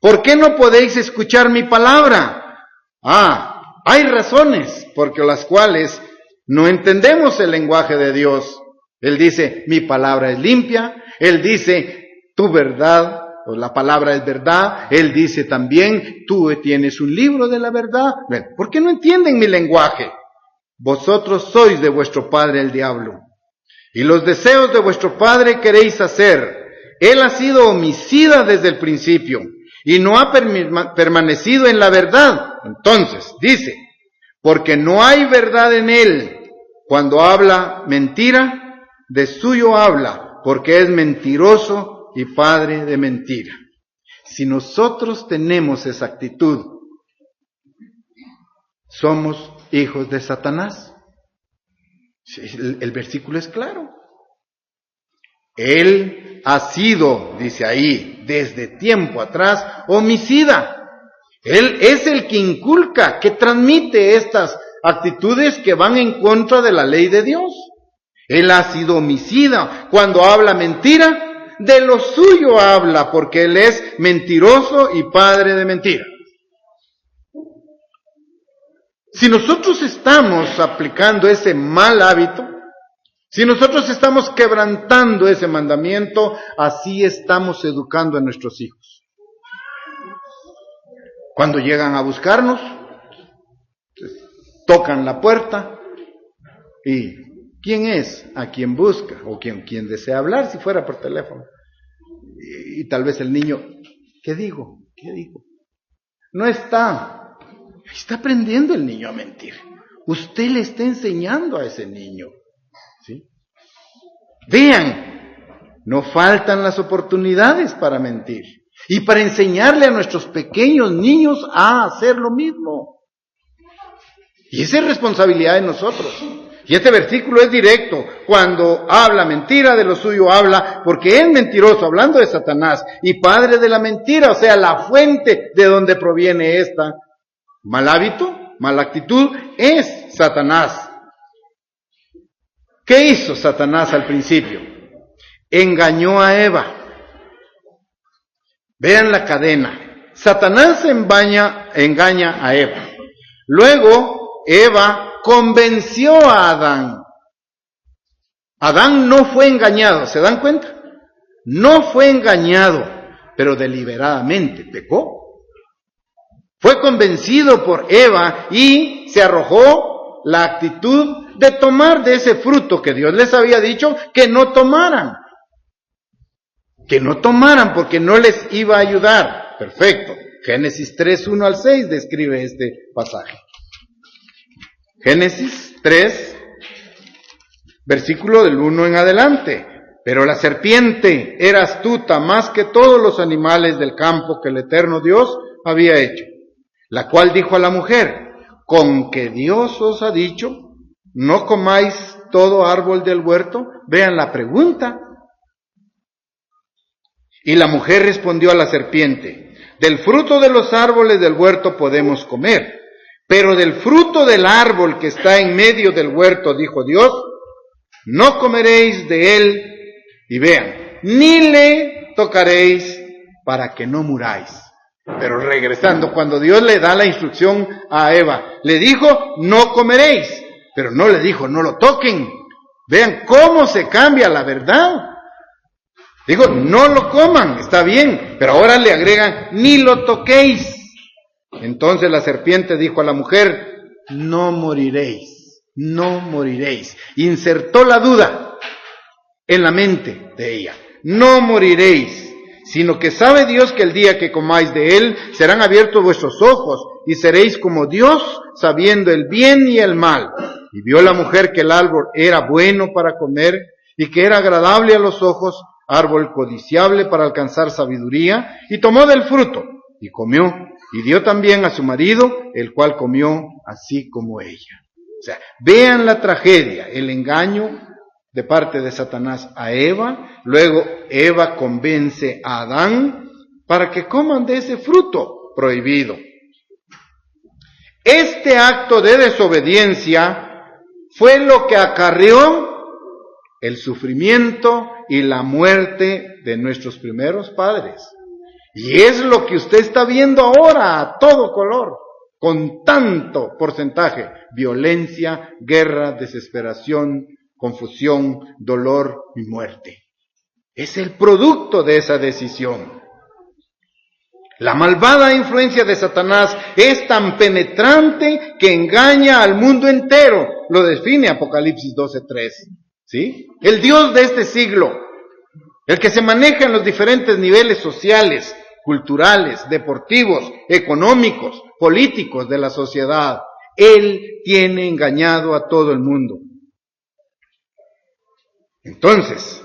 ¿Por qué no podéis escuchar mi palabra? Hay razones por las cuales no entendemos el lenguaje de Dios. Él dice, mi palabra es limpia. Él dice, tu verdad, o la palabra es verdad. Él dice también, tú tienes un libro de la verdad. ¿Por qué no entienden mi lenguaje? Vosotros sois de vuestro padre el diablo, y los deseos de vuestro padre queréis hacer. Él ha sido homicida desde el principio, y no ha permanecido en la verdad. Entonces, dice, porque no hay verdad en él. Cuando habla mentira, de suyo habla, porque es mentiroso y padre de mentira. Si nosotros tenemos esa actitud, somos hijos de Satanás. El versículo es claro. Él ha sido, dice ahí, desde tiempo atrás, homicida. Él es el que inculca, que transmite estas actitudes que van en contra de la ley de Dios. Él ha sido homicida. Cuando habla mentira, de lo suyo habla, porque él es mentiroso y padre de mentira. Si nosotros estamos aplicando ese mal hábito, si nosotros estamos quebrantando ese mandamiento, así estamos educando a nuestros hijos. Cuando llegan a buscarnos, tocan la puerta y ¿quién es a quien busca? O quien desea hablar si fuera por teléfono. Y tal vez el niño, ¿qué digo? No está. Está aprendiendo el niño a mentir. Usted le está enseñando a ese niño. ¿Sí? Vean, no faltan las oportunidades para mentir. Y para enseñarle a nuestros pequeños niños a hacer lo mismo. Y esa es responsabilidad de nosotros. Y este versículo es directo. Cuando habla mentira, de lo suyo habla, porque es mentiroso, hablando de Satanás, y padre de la mentira, o sea, la fuente de donde proviene esta mal hábito, mala actitud, es Satanás. ¿Qué hizo Satanás al principio? Engañó a Eva. Vean la cadena. Satanás engaña a Eva. Luego, Eva convenció a Adán. Adán no fue engañado, ¿se dan cuenta? No fue engañado, pero deliberadamente pecó. Fue convencido por Eva y se arrojó la actitud de tomar de ese fruto que Dios les había dicho que no tomaran. Que no tomaran porque no les iba a ayudar. Perfecto. Génesis 3, 1 al 6 describe este pasaje. Génesis 3, versículo del 1 en adelante. Pero la serpiente era astuta más que todos los animales del campo que el eterno Dios había hecho, la cual dijo a la mujer: ¿con que Dios os ha dicho, no comáis todo árbol del huerto? Vean la pregunta. Y la mujer respondió a la serpiente: del fruto de los árboles del huerto podemos comer, pero del fruto del árbol que está en medio del huerto, dijo Dios, no comeréis de él, y vean, ni le tocaréis para que no muráis. Pero regresando, cuando Dios le da la instrucción a Eva, le dijo, no comeréis, pero no le dijo, no lo toquen. Vean cómo se cambia la verdad. Digo, no lo coman, está bien, pero ahora le agregan, ni lo toquéis. Entonces la serpiente dijo a la mujer, no moriréis, no moriréis. Insertó la duda en la mente de ella, no moriréis, sino que sabe Dios que el día que comáis de él, serán abiertos vuestros ojos, y seréis como Dios, sabiendo el bien y el mal. Y vio la mujer que el árbol era bueno para comer, y que era agradable a los ojos, árbol codiciable para alcanzar sabiduría, y tomó del fruto, y comió, y dio también a su marido, el cual comió así como ella. O sea, vean la tragedia, el engaño de parte de Satanás a Eva, luego Eva convence a Adán para que coman de ese fruto prohibido. Este acto de desobediencia fue lo que acarreó el sufrimiento y la muerte de nuestros primeros padres. Y es lo que usted está viendo ahora a todo color, con tanto porcentaje: violencia, guerra, desesperación, confusión, dolor y muerte. Es el producto de esa decisión. La malvada influencia de Satanás es tan penetrante que engaña al mundo entero. Lo define Apocalipsis 12:3. ¿Sí? El Dios de este siglo, el que se maneja en los diferentes niveles sociales, culturales, deportivos, económicos, políticos de la sociedad, él tiene engañado a todo el mundo. Entonces,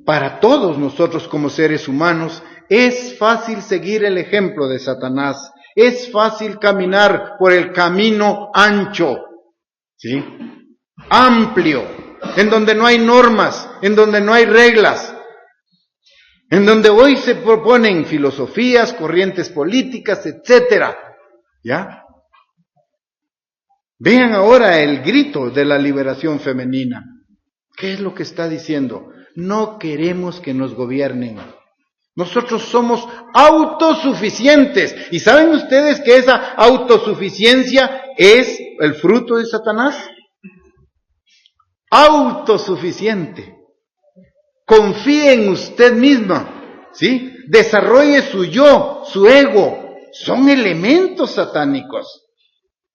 para todos nosotros como seres humanos, es fácil seguir el ejemplo de Satanás, es fácil caminar por el camino ancho, ¿sí? Amplio, en donde no hay normas, en donde no hay reglas, en donde hoy se proponen filosofías, corrientes políticas, etcétera, ¿ya? Vean ahora el grito de la liberación femenina. ¿Qué es lo que está diciendo? No queremos que nos gobiernen. Nosotros somos autosuficientes. ¿Y saben ustedes que esa autosuficiencia es el fruto de Satanás? Autosuficiente. Confíe en usted misma, ¿sí? Desarrolle su yo, su ego. Son elementos satánicos.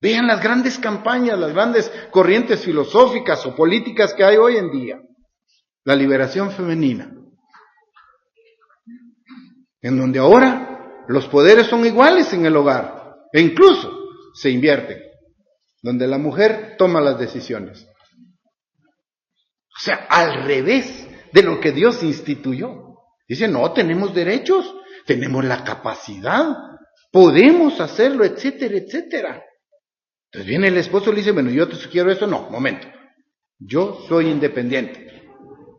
Vean las grandes campañas, las grandes corrientes filosóficas o políticas que hay hoy en día. La liberación femenina. En donde ahora los poderes son iguales en el hogar. E incluso se invierten. Donde la mujer toma las decisiones. O sea, al revés de lo que Dios instituyó. Dice, no, tenemos derechos, tenemos la capacidad, podemos hacerlo, etcétera, etcétera. Entonces viene el esposo y le dice, bueno, yo te sugiero esto. No, momento. Yo soy independiente.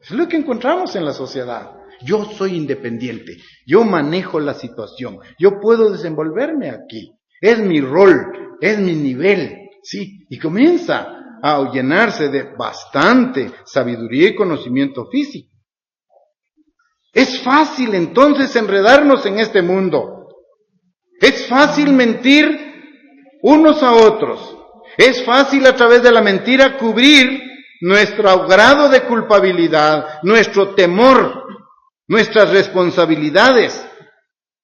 Es lo que encontramos en la sociedad. Yo soy independiente. Yo manejo la situación. Yo puedo desenvolverme aquí. Es mi rol, es mi nivel. ¿Sí? Y comienza a llenarse de bastante sabiduría y conocimiento físico. Es fácil entonces enredarnos en este mundo. Es fácil mentir unos a otros. Es fácil a través de la mentira cubrir nuestro grado de culpabilidad, nuestro temor, nuestras responsabilidades.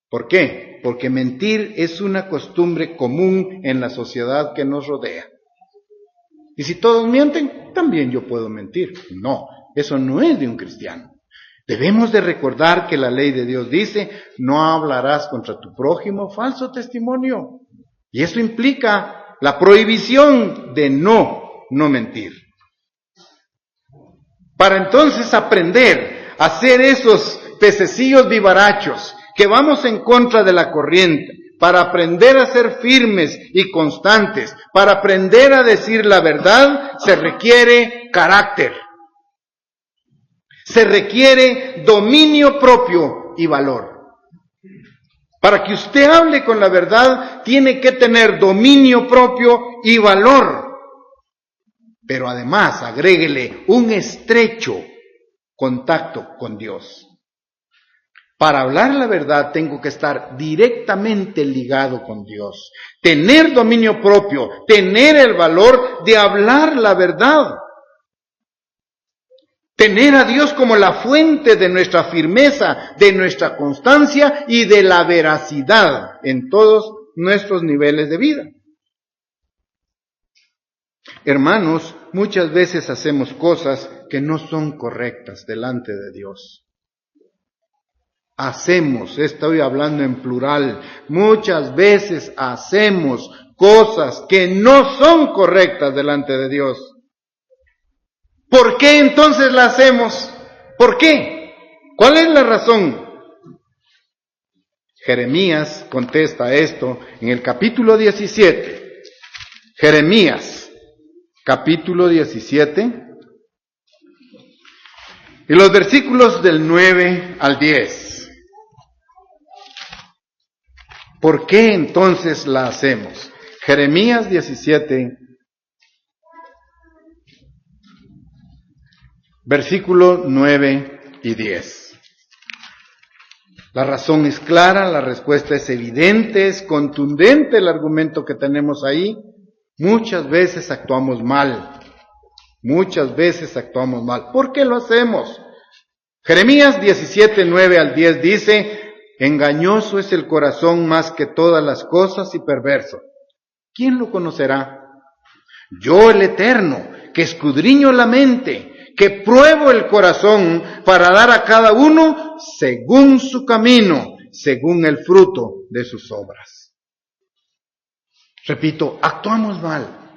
¿Por qué? Porque mentir es una costumbre común en la sociedad que nos rodea. Y si todos mienten, también yo puedo mentir. No, eso no es de un cristiano. Debemos de recordar que la ley de Dios dice, no hablarás contra tu prójimo falso testimonio. Y eso implica la prohibición de no mentir. Para entonces aprender a ser esos pececillos vivarachos que vamos en contra de la corriente, para aprender a ser firmes y constantes, para aprender a decir la verdad, se requiere carácter. Se requiere dominio propio y valor. Para que usted hable con la verdad, tiene que tener dominio propio y valor. Pero además, agréguele un estrecho contacto con Dios. Para hablar la verdad, tengo que estar directamente ligado con Dios. Tener dominio propio, tener el valor de hablar la verdad. Tener a Dios como la fuente de nuestra firmeza, de nuestra constancia y de la veracidad en todos nuestros niveles de vida. Hermanos, muchas veces hacemos cosas que no son correctas delante de Dios. Estoy hablando en plural, muchas veces hacemos cosas que no son correctas delante de Dios. ¿Por qué entonces la hacemos? ¿Por qué? ¿Cuál es la razón? Jeremías contesta esto en el capítulo 17. Jeremías, capítulo 17. Y los versículos del 9 al 10. ¿Por qué entonces la hacemos? Jeremías 17, versículo 9 y 10. La razón es clara, la respuesta es evidente, es contundente el argumento que tenemos ahí. Muchas veces actuamos mal. Muchas veces actuamos mal. ¿Por qué lo hacemos? Jeremías 17, 9 al 10 dice, engañoso es el corazón más que todas las cosas y perverso. ¿Quién lo conocerá? Yo, el Eterno, que escudriño la mente, que pruebo el corazón para dar a cada uno según su camino, según el fruto de sus obras. Repito, actuamos mal.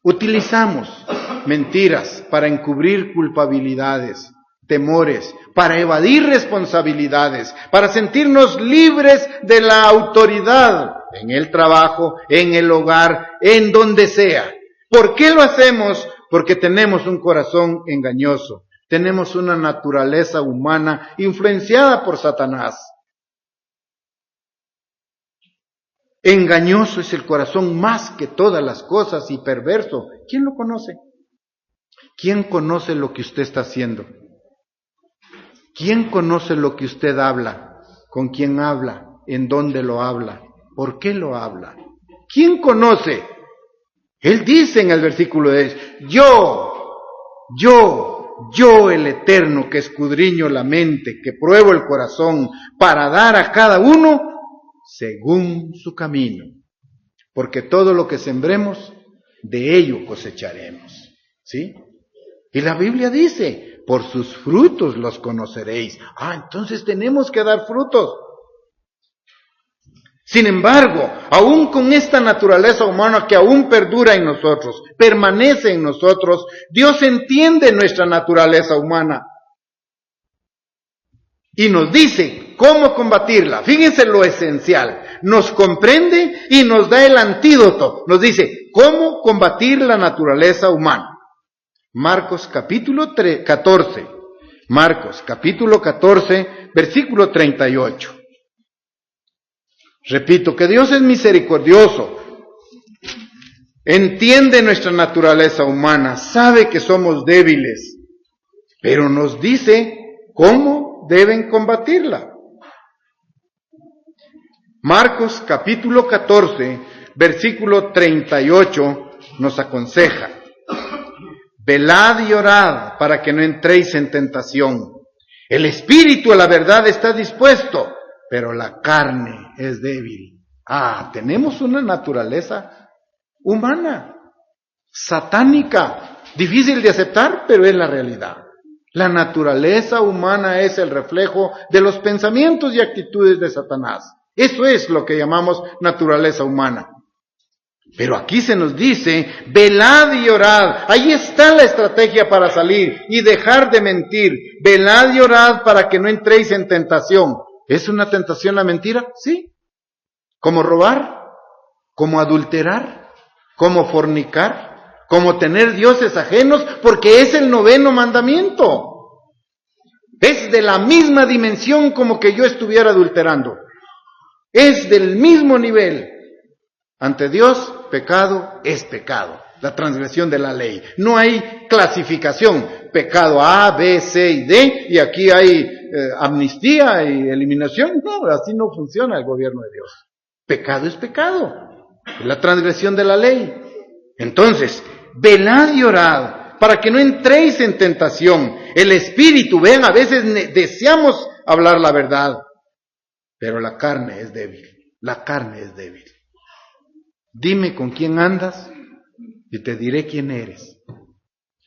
Utilizamos mentiras para encubrir culpabilidades, temores, para evadir responsabilidades, para sentirnos libres de la autoridad en el trabajo, en el hogar, en donde sea. ¿Por qué lo hacemos? Porque tenemos un corazón engañoso, tenemos una naturaleza humana influenciada por Satanás. Engañoso es el corazón más que todas las cosas y perverso. ¿Quién lo conoce? ¿Quién conoce lo que usted está haciendo? ¿Quién conoce lo que usted habla? ¿Con quién habla? ¿En dónde lo habla? ¿Por qué lo habla? ¿Quién conoce? Él dice en el versículo 10, yo el Eterno que escudriño la mente, que pruebo el corazón para dar a cada uno según su camino. Porque todo lo que sembremos, de ello cosecharemos. ¿Sí? Y la Biblia dice, por sus frutos los conoceréis. Entonces tenemos que dar frutos. Sin embargo, aún con esta naturaleza humana que aún perdura en nosotros, permanece en nosotros, Dios entiende nuestra naturaleza humana. Y nos dice cómo combatirla. Fíjense lo esencial. Nos comprende y nos da el antídoto. Nos dice cómo combatir la naturaleza humana. Marcos capítulo 14. Marcos capítulo 14, versículo 38. Repito, que Dios es misericordioso, entiende nuestra naturaleza humana, sabe que somos débiles, pero nos dice cómo deben combatirla. Marcos capítulo 14, versículo 38 nos aconseja: velad y orad para que no entréis en tentación. El espíritu a la verdad está dispuesto, pero la carne es débil. Tenemos una naturaleza humana, satánica, difícil de aceptar, pero es la realidad. La naturaleza humana es el reflejo de los pensamientos y actitudes de Satanás. Eso es lo que llamamos naturaleza humana. Pero aquí se nos dice, velad y orad. Ahí está la estrategia para salir y dejar de mentir. Velad y orad para que no entréis en tentación. ¿Es una tentación la mentira? Sí. ¿Como robar? ¿Como adulterar? ¿Como fornicar? ¿Como tener dioses ajenos? Porque es el 9º mandamiento. Es de la misma dimensión como que yo estuviera adulterando. Es del mismo nivel. Ante Dios, pecado es pecado. La transgresión de la ley. No hay clasificación. Pecado A, B, C y D. Y aquí hay amnistía y eliminación. No, así no funciona el gobierno de Dios. Pecado es pecado. Es la transgresión de la ley. Entonces, velad y orad para que no entréis en tentación. El espíritu, ven, a veces deseamos hablar la verdad, pero la carne es débil. La carne es débil. Dime con quién andas y te diré quién eres.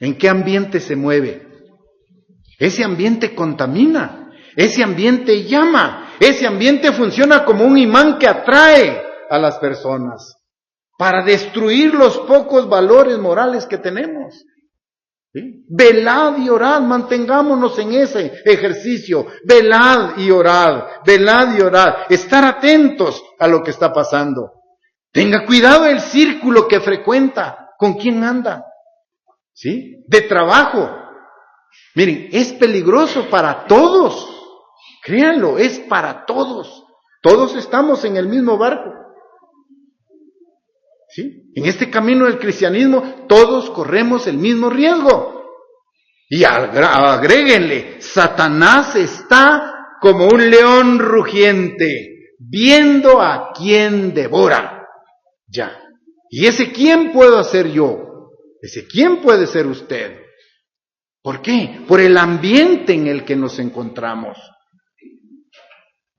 ¿En qué ambiente se mueve? Ese ambiente contamina, ese ambiente llama, ese ambiente funciona como un imán que atrae a las personas para destruir los pocos valores morales que tenemos. ¿Sí? Velad y orad, mantengámonos en ese ejercicio. Velad y orad, velad y orad. Estar atentos a lo que está pasando. Tenga cuidado el círculo que frecuenta, con quién anda, ¿sí? De trabajo. Miren, es peligroso para todos. Créanlo, es para todos. Todos estamos en el mismo barco. ¿Sí? En este camino del cristianismo, todos corremos el mismo riesgo. Y agréguenle, Satanás está como un león rugiente, viendo a quién devora. Ya. ¿Y ese quién puedo ser yo? ¿Ese quién puede ser usted? ¿Por qué? Por el ambiente en el que nos encontramos.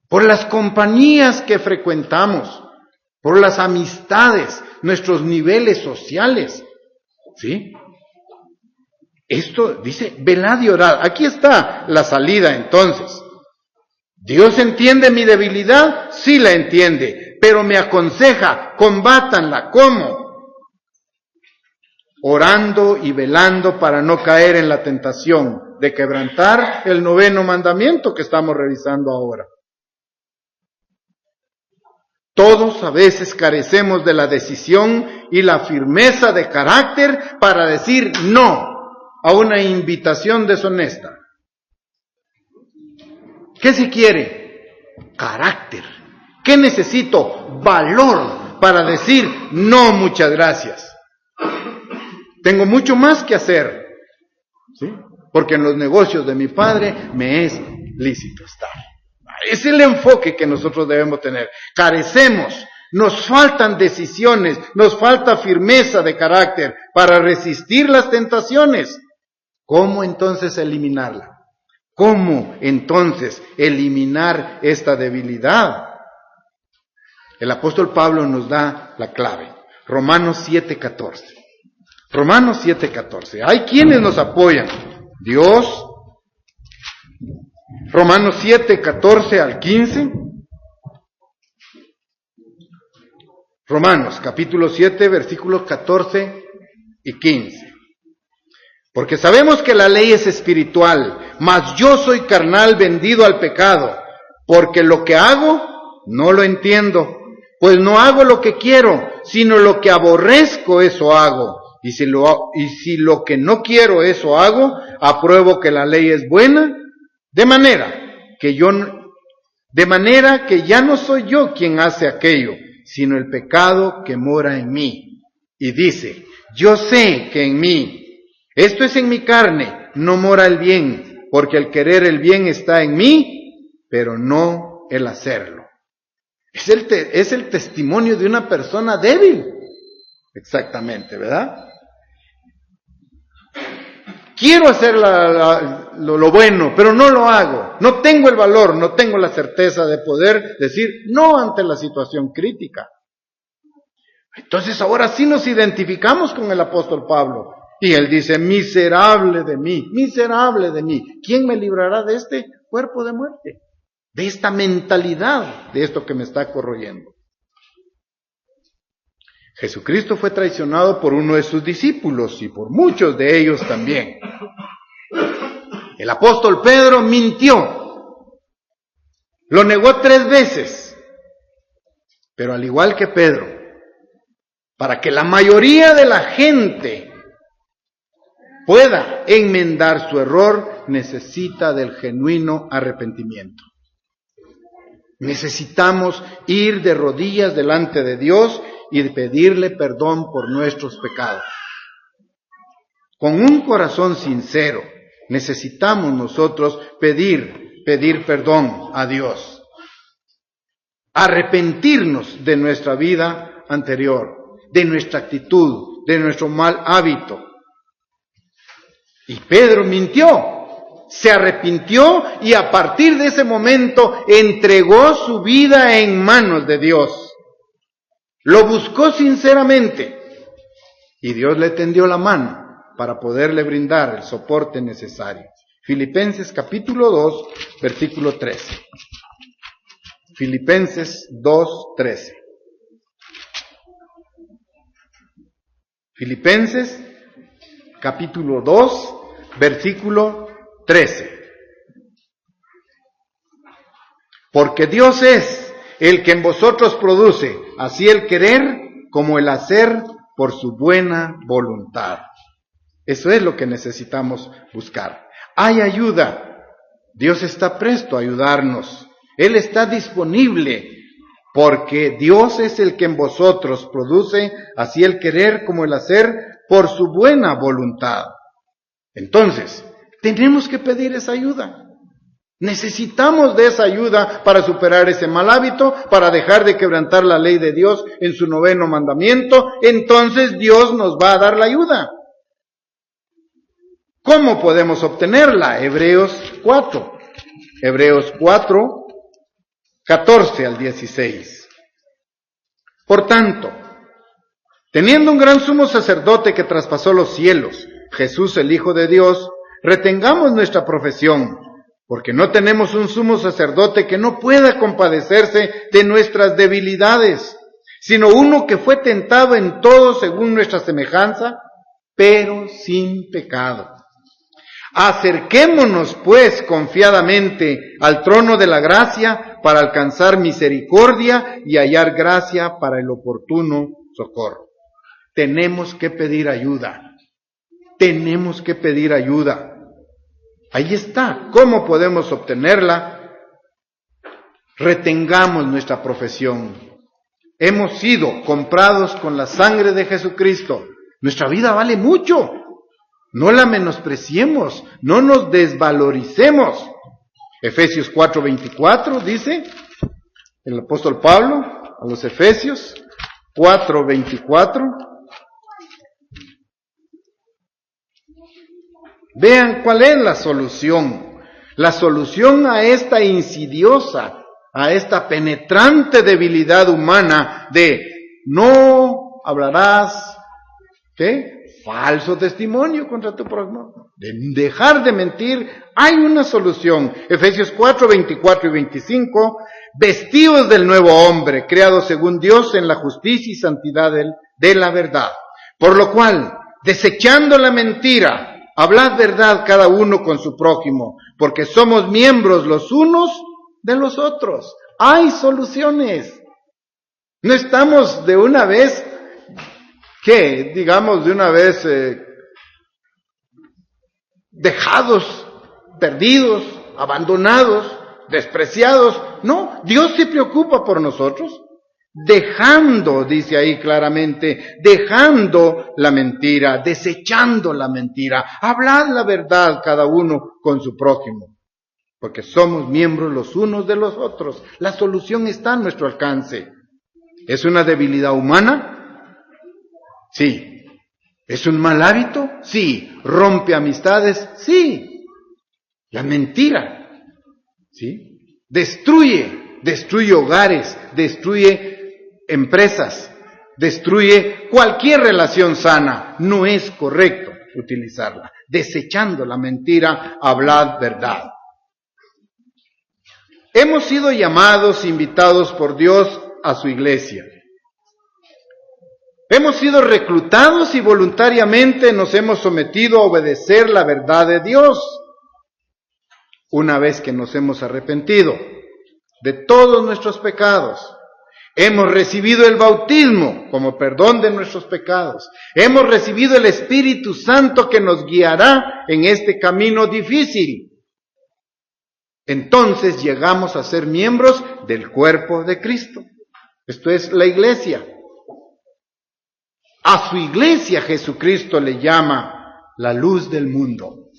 Por las compañías que frecuentamos. Por las amistades, nuestros niveles sociales. ¿Sí? Esto dice, velad y orad. Aquí está la salida entonces. ¿Dios entiende mi debilidad? Sí la entiende. Pero me aconseja, combátanla. ¿Cómo? Orando y velando para no caer en la tentación de quebrantar el 9º mandamiento que estamos revisando ahora. Todos a veces carecemos de la decisión y la firmeza de carácter para decir no a una invitación deshonesta. ¿Qué se quiere? Carácter. ¿Qué necesito? Valor para decir no, muchas gracias. Tengo mucho más que hacer, ¿sí? Porque en los negocios de mi padre me es lícito estar. Es el enfoque que nosotros debemos tener. Carecemos, nos faltan decisiones, nos falta firmeza de carácter para resistir las tentaciones. ¿Cómo entonces eliminarla? ¿Cómo entonces eliminar esta debilidad? El apóstol Pablo nos da la clave. Romanos 7:14. Romanos 7:14. Hay quienes nos apoyan. Dios. Romanos 7:14 al 15. Romanos capítulo 7, versículos 14 y 15. Porque sabemos que la ley es espiritual, mas yo soy carnal, vendido al pecado, porque lo que hago no lo entiendo, pues no hago lo que quiero, sino lo que aborrezco, eso hago. Y si lo que no quiero, eso hago, apruebo que la ley es buena, de manera que ya no soy yo quien hace aquello, sino el pecado que mora en mí. y dice, yo sé que en mí, esto es en mi carne, no mora el bien, porque el querer el bien está en mí, pero no el hacerlo. Es el testimonio de una persona débil. Exactamente, ¿verdad? Quiero hacer lo bueno, pero no lo hago. No tengo el valor, no tengo la certeza de poder decir no ante la situación crítica. Entonces ahora sí nos identificamos con el apóstol Pablo. Y él dice, miserable de mí, ¿quién me librará de este cuerpo de muerte? De esta mentalidad, de esto que me está corroyendo. Jesucristo fue traicionado por uno de sus discípulos y por muchos de ellos también. El apóstol Pedro mintió. Lo negó 3 veces. Pero al igual que Pedro, para que la mayoría de la gente pueda enmendar su error, necesita del genuino arrepentimiento. Necesitamos ir de rodillas delante de Dios y pedirle perdón por nuestros pecados. Con un corazón sincero, necesitamos nosotros pedir perdón a Dios. Arrepentirnos de nuestra vida anterior, de nuestra actitud, de nuestro mal hábito. Y Pedro mintió. Se arrepintió y a partir de ese momento entregó su vida en manos de Dios. Lo buscó sinceramente y Dios le tendió la mano para poderle brindar el soporte necesario. Filipenses capítulo 2, versículo 13. Filipenses 2, 13. Filipenses capítulo 2, versículo 13. Porque Dios es el que en vosotros produce así el querer como el hacer por su buena voluntad. Eso es lo que necesitamos buscar. Hay ayuda. Dios está presto a ayudarnos. Él está disponible porque Dios es el que en vosotros produce así el querer como el hacer por su buena voluntad. Entonces, tenemos que pedir esa ayuda. Necesitamos de esa ayuda para superar ese mal hábito, para dejar de quebrantar la ley de Dios en su 9º mandamiento. Entonces Dios nos va a dar la ayuda. ¿Cómo podemos obtenerla? Hebreos 4. Hebreos 4, 14 al 16. Por tanto, teniendo un gran sumo sacerdote que traspasó los cielos, Jesús el Hijo de Dios, retengamos nuestra profesión, porque no tenemos un sumo sacerdote que no pueda compadecerse de nuestras debilidades, sino uno que fue tentado en todo según nuestra semejanza, pero sin pecado. Acerquémonos pues confiadamente al trono de la gracia para alcanzar misericordia y hallar gracia para el oportuno socorro. Tenemos que pedir ayuda. Tenemos que pedir ayuda. Ahí está. ¿Cómo podemos obtenerla? Retengamos nuestra profesión. Hemos sido comprados con la sangre de Jesucristo. Nuestra vida vale mucho. No la menospreciemos, no nos desvaloricemos. Efesios 4:24 dice el apóstol Pablo a los Efesios 4:24. Vean cuál es la solución. La solución a esta insidiosa, a esta penetrante debilidad humana de no hablarás, ¿qué? Falso testimonio contra tu prójimo. De dejar de mentir, hay una solución. Efesios 4:24 y 25, vestidos del nuevo hombre, creado según Dios en la justicia y santidad de la verdad. Por lo cual, desechando la mentira, hablad verdad cada uno con su prójimo, porque somos miembros los unos de los otros. Hay soluciones. No estamos de una vez, dejados, perdidos, abandonados, despreciados. No, Dios se preocupa por nosotros. dejando, dice ahí claramente, dejando la mentira, desechando la mentira. Hablad la verdad cada uno con su prójimo, porque somos miembros los unos de los otros. La solución está a nuestro alcance. ¿Es una debilidad humana? Sí. ¿Es un mal hábito? Sí. ¿Rompe amistades? Sí. La mentira, ¿sí?, destruye hogares, destruye empresas, destruye cualquier relación sana. No es correcto utilizarla. Desechando la mentira, hablad verdad. Hemos sido llamados, invitados por Dios a su iglesia. Hemos sido reclutados y voluntariamente nos hemos sometido a obedecer la verdad de Dios. Una vez que nos hemos arrepentido de todos nuestros pecados, hemos recibido el bautismo como perdón de nuestros pecados, hemos recibido el Espíritu Santo que nos guiará en este camino difícil. Entonces llegamos a ser miembros del cuerpo de Cristo. Esto es la iglesia. A su iglesia Jesucristo le llama la luz del mundo.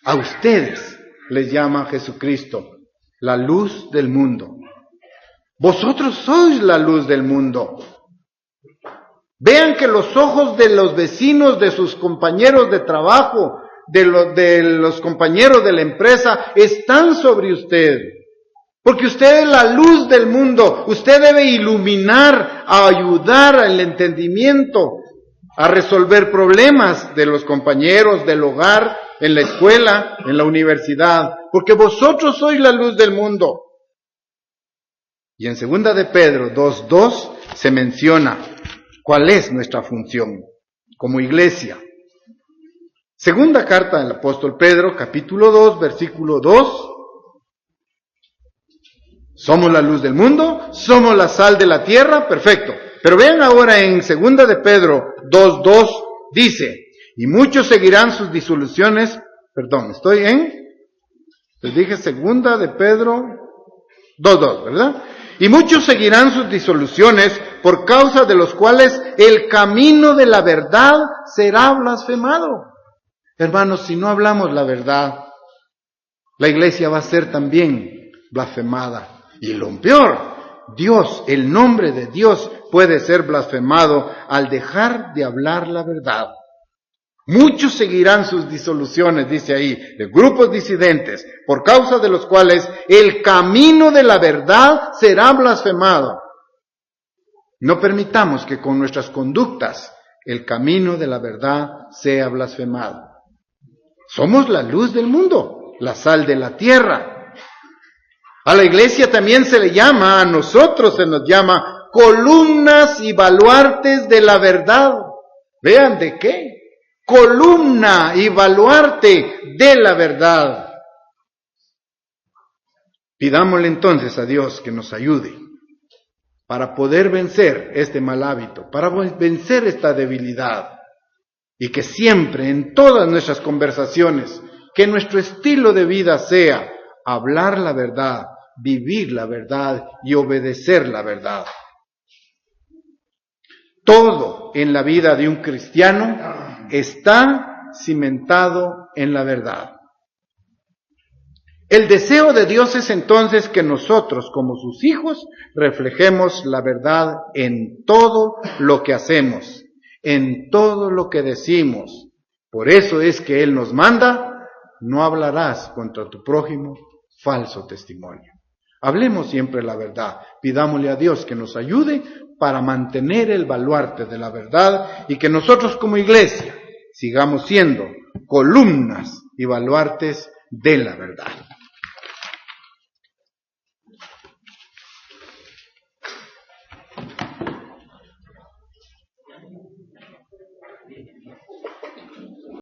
A ustedes les llama Jesucristo la luz del mundo. Vosotros sois la luz del mundo. Vean que los ojos de los vecinos, de sus compañeros de trabajo, de los compañeros de la empresa, están sobre usted. Porque usted es la luz del mundo. Usted debe iluminar, ayudar al entendimiento, a resolver problemas de los compañeros, del hogar, en la escuela, en la universidad, porque vosotros sois la luz del mundo. Y en 2 de Pedro 2:2 se menciona cuál es nuestra función como iglesia. Segunda carta del apóstol Pedro, capítulo 2, versículo 2. Somos la luz del mundo, somos la sal de la tierra, perfecto. Pero vean ahora en 2 de Pedro 2:2, dice: y muchos seguirán sus disoluciones, les dije 2 de Pedro 2:2, ¿verdad? Y muchos seguirán sus disoluciones, por causa de los cuales el camino de la verdad será blasfemado. Hermanos, si no hablamos la verdad, la iglesia va a ser también blasfemada. Y lo peor, Dios, el nombre de Dios puede ser blasfemado al dejar de hablar la verdad. Muchos seguirán sus disoluciones, dice ahí, de grupos disidentes, por causa de los cuales el camino de la verdad será blasfemado. No permitamos que con nuestras conductas el camino de la verdad sea blasfemado. Somos la luz del mundo, la sal de la tierra. A la iglesia también se le llama, a nosotros se nos llama columnas y baluartes de la verdad. ¿Vean de qué? Columna y baluarte de la verdad. Pidámosle entonces a Dios que nos ayude para poder vencer este mal hábito, para vencer esta debilidad, y que siempre en todas nuestras conversaciones, que nuestro estilo de vida sea hablar la verdad, vivir la verdad y obedecer la verdad. Todo en la vida de un cristiano está cimentado en la verdad. El deseo de Dios es entonces que nosotros, como sus hijos, reflejemos la verdad en todo lo que hacemos, en todo lo que decimos. Por eso es que Él nos manda: no hablarás contra tu prójimo falso testimonio. Hablemos siempre la verdad. Pidámosle a Dios que nos ayude para mantener el baluarte de la verdad, y que nosotros como iglesia sigamos siendo columnas y baluartes de la verdad.